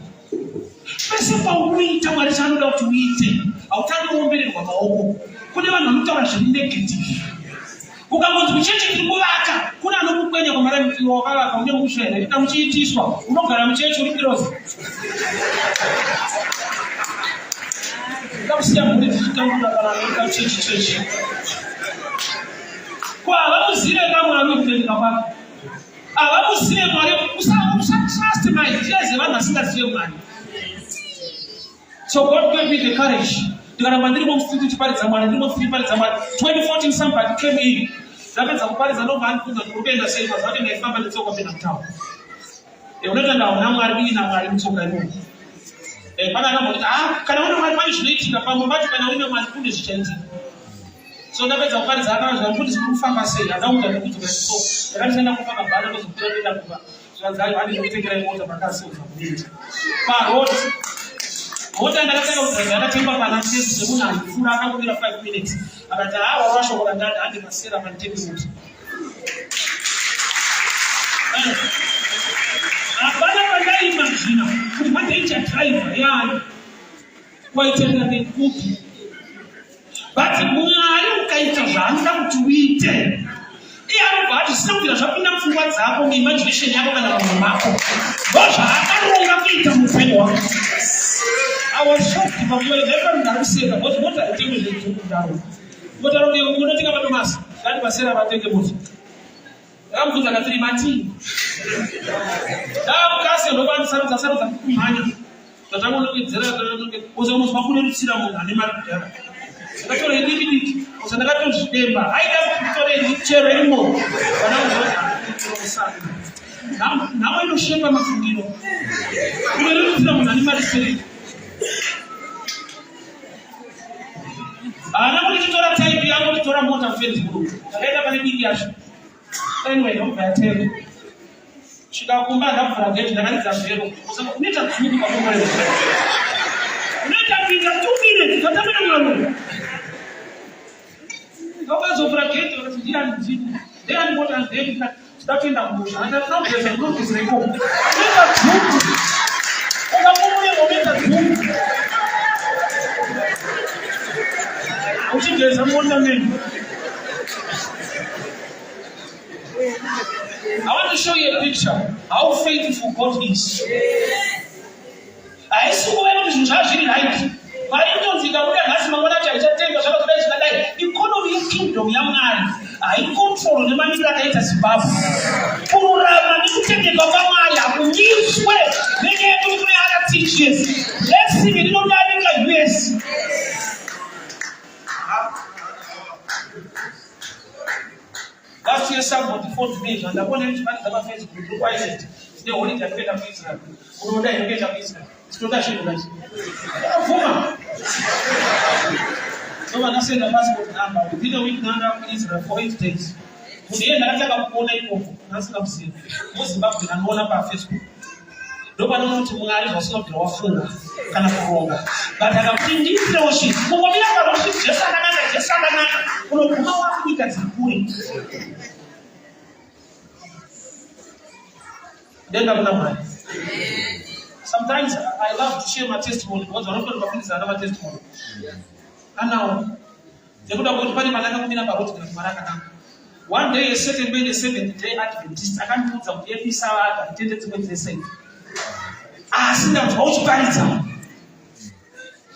Pese paunoita Mwari chaanoda kuti uite hautangi kuombererwa maoko. Kune vanhu vanotaura zviri negative. Ukangonzi muchechi kiri kuvaka kuna anokukwenya kwamara wakavaka une mushere kana muchiitiswa unogara muchechi uri kirozi ngakusiya mhuri dzichitangura kana chechi kwavamuzive kamwari wekutendeka kwake avamuzive mwari usatrust my jersey vanhu vasingazive mwari. So God gave me the courage. Ndikaramba ndiri mustudio tiparidza Mwari, ndiri mustudio tiparidza Mwari. 2014 somebody came in. Ndapedza kuparidza ndobva andibvunza kuti urikuenda sei pazvati ndaifamba netsoka kuenda kutauni. Unoita ndaona Mwari uina Mwari mutsoka inoyi. Pana akamboti kana une Mwari pane zvinoitika pamwe bati kana une Mwari kune zvichaitika. So ndapedza kuparidza akanzwa kuti zviri kufamba sei adaunda nekudzoka netsoka. Ndakatienda kupaka bhara ndozokutenda kubva. Zvanzayo handi ndikutengerai mota pakasiuza kuita. Parodi mota ndakatanga kudhiraivha akatemba pana tesi semunhu anofura akangomira 5 minutes akati warwashokora ndani handi masera panitemimuti hapana pandaimazvina kuti madenja driver yayo waitendera nekupi but Mwari ukaita zvaanoda kuti uite iye anobva ati zvisina kuita zvapinda mupfungwa dzako neimagination yako kana vamwe mako ndozvaakaronga kuita muupenyu wako. I was shocked because you never naruseka but what I think is to down. What are you going to think about Thomas? That was said about the book. I'm going to 3 mati. Now cast no one sons of Mania. But I want to get there was almost Makuna Sidam animal. That's what I did it. Was another paper. I have to chair anymore. Now I don't share my Mafugino. You don't know an animal spirit. Anakulitora type yangu litora mota Facebook. Nenda pale bigi yasho. Anyway, don't tell. Shikakumba ndafura gate ndakaliza mbero. Kusema unita kunyuka kwa ngoma leo. Unita pinga 2 minutes katamena mwana. Ngobazo fura gate wakati njini. Then mota ndeni tutakwenda kumusha. Hata problem ndio kiziko. Unita kunyuka. Unakumbuka momenta kunyuka. I want to show you a picture how faithful God is. I see where this is actually like. But I don't think I would have asked my mother to tell you about the economy of kingdom, young man. I control the money that I have as Babu. Pura, you take the Gavamaya, who gives way. They get to me other teachers. Let's see, we don't like this. Last year, somebody phoned me and I wanted to manage the Facebook. Why is it? They only get better Israel. Who don't get better Israel? It's production. No one has said the passport number. Within a week, number Israel for 8 days. Who the end, I got a phone call. That's what I'm saying. Most of us can one about Facebook. Nobody knows to Mwari was not your phone. Kind of wrong. But I have seen this fellowship. Who will be a fellowship just another. Who will come out with that point. Then I'm not. Sometimes I love to share my testimony because one of the things is another testimony. And now, they would have got money Maraka. One day, a certain way, the seventh day Adventist, I can't put some every Sabbath and attended to what they say. I see them to buy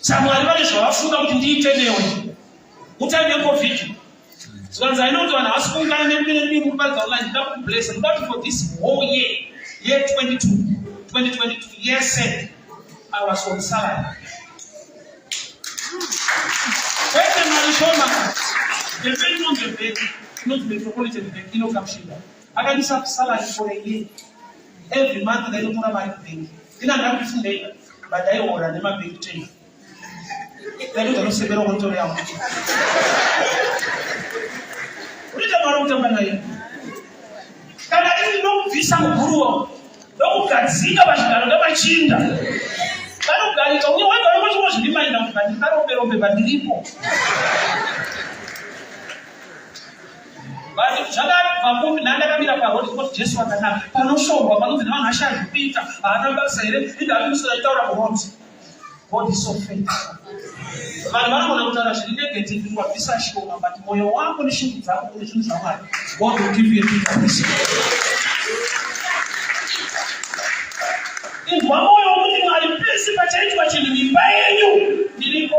Someone is food out in detail. What time you go fit? So as I know to an asking and everything online, double place and not for this whole year 2022, year 7, I was on salary. When the Marishona, the very on the bed, not metropolitan, you know, Kamshila. I can use up salary for a year. Every month they don't have my thing. Then I'm not using later, but I order them a big change. They don't say they don't want to react. What is about the Can I even know this? I'm poor. Don't get sick of us, I'm not my chinda. I don't get it. Only one was in my mouth, but I don't know about the people. But if Jada, Babu, Nanda, what just what I have, Panosho, Babu, Nasha, Peter, Another say it, it is the Torah wants. God is so faithful. Vanhu vanogona kutaura zviri negative wabvisa shoma, but moyo wako neshungu dzako kune zvinhu zvaMwari, God will give you a bigger blessing. Inzwa moyo wokuti Mwari pese pachaitwa chinhu imba yenyu ndiripo.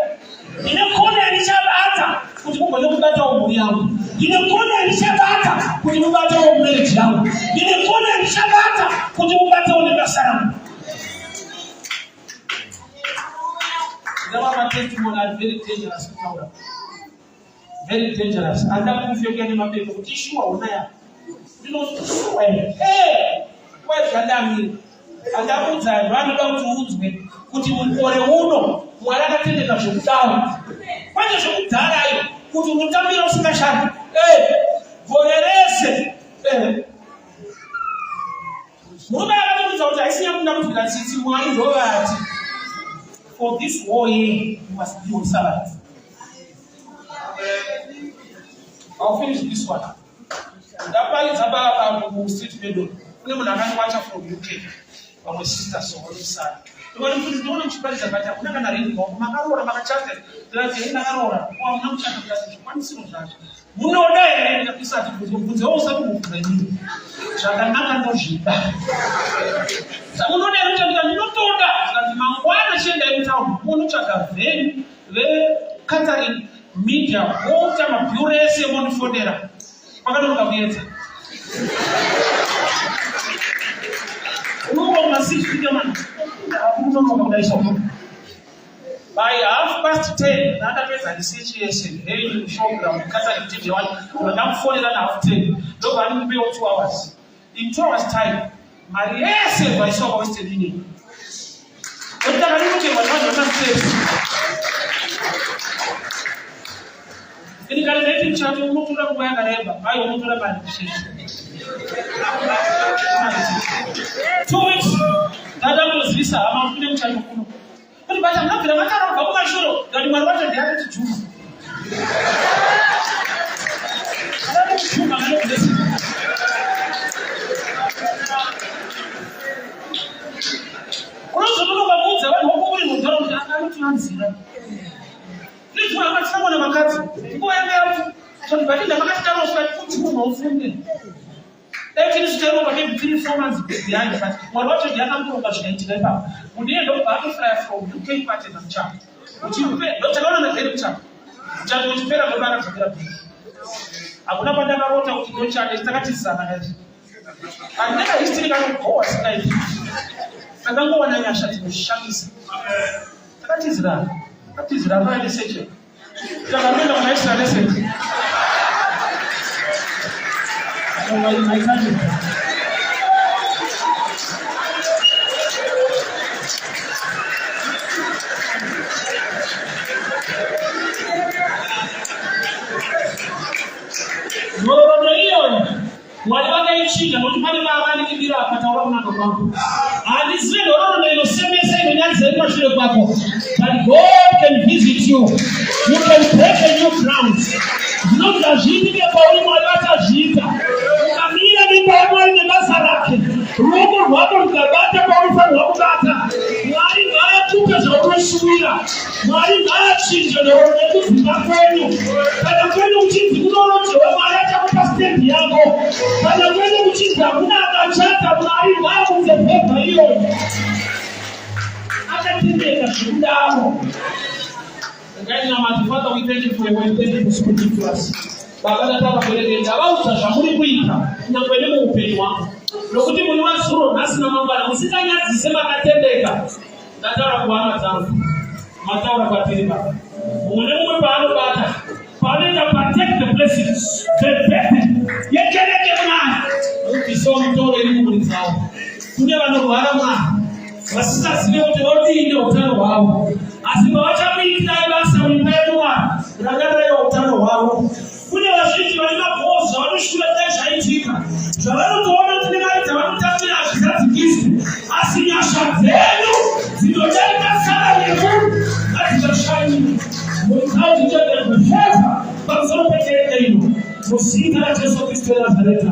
Ndine kona ndichabata kuti mugone kubatawo mhuri yangu. Ndine kona ndichabata kuti mubatawo marriage yangu. Ndine kona ndichabata kuti mubatawo nebasa rangu. Our testimony are very dangerous. Very dangerous. And that if you get him a bit of tissue or there, you know, hey, where's the damn? And that was I ran down to woods with put him for a woman. What I tell you, I should down. Why does you die? Put him to tell me of special. Hey, for the rest. No matter what I see, I'm not going to see one. For this war you must be on salary. I'll finish this one. That is about street middle. When I watch from UK, our sisters on this side. The one who is the one who is better, but I'm not going to read Macarona, Macachate, that's in Aurora, or I'm not chatting one single time. You know, there is a good also move. Shaka no shita. Some don't know that Mangwana shed in town, Monuchaka, then the Catherine media, all time of pure Simon Fodera. Pagano Gavieta. No one must see Figaman. By 10:30, another person situation, hey, you show them Catherine TV one, but I'm 10:40. Look, I need to be 2 hours. In 2 hours' time, my yes, I saw Western Union. But then I look at what I'm saying. In the native church, you look at where I am. I will not have a 2 weeks. That was this. I'm not going to but I'm not going to matter of my show that you are watching the other two. Also, look about the one who don't answer. This one, I'm someone of a cat. Go ahead, somebody that has to put you on Sunday. That is the over him 3-4 months behind the fact. What was the other group of the we didn't know about the from UK party of Chap. Which you pay, not alone in the Chap. Chap was better than that of therapy. I would never wrote out to go chat is the I never history of course. I don't know when I shut it with Shamis. That is that. That is that. Why the section? The Ramil of extra lesson. My country. Whatever you see, the one who is a Patawana. And it's really all the same but God can visit you. You can break a new ground. Not the Jimmy about Malata Jita. Camila in the Nazaraki. Roman Water, the Bata Power Wabata. Why took us over Suya? Why not children or Napoleon? But I'm going to keep the knowledge of my Pastor Diago. But I'm going to keep the Chat of my mouth and paper. I think they are shut down. Again, my father, we thank you for your thank you for speaking to us. Baba nataka kueleza wauza shamuri kuita na kuelewa upendo wako. Lokuti mwana suro nasi na mambo na msitanya zisema katendeka. Nataka kuama zangu. Matawa kwa tiliba. Mungu paano bata. Paano ta protect the blessings. The benefit. Yekeleke mwana. Ukisoma toro ili kumulizao. Kunya bano barama. Wasisa sile wote ile utano wao. Asibawacha kuita basa ulimwenwa. Ragara ya utano wao. Kuna washiriki walipopoza wanashukuru kesha itika. Sababu tuona tunaita wanataka kizazi kisi. Asinyasha zenu zinajenga sana yetu. Atashani. Mtauti jana kwa shefa. Kwa sababu pekee hilo. Msingi la Yesu Kristo wa Nazareti.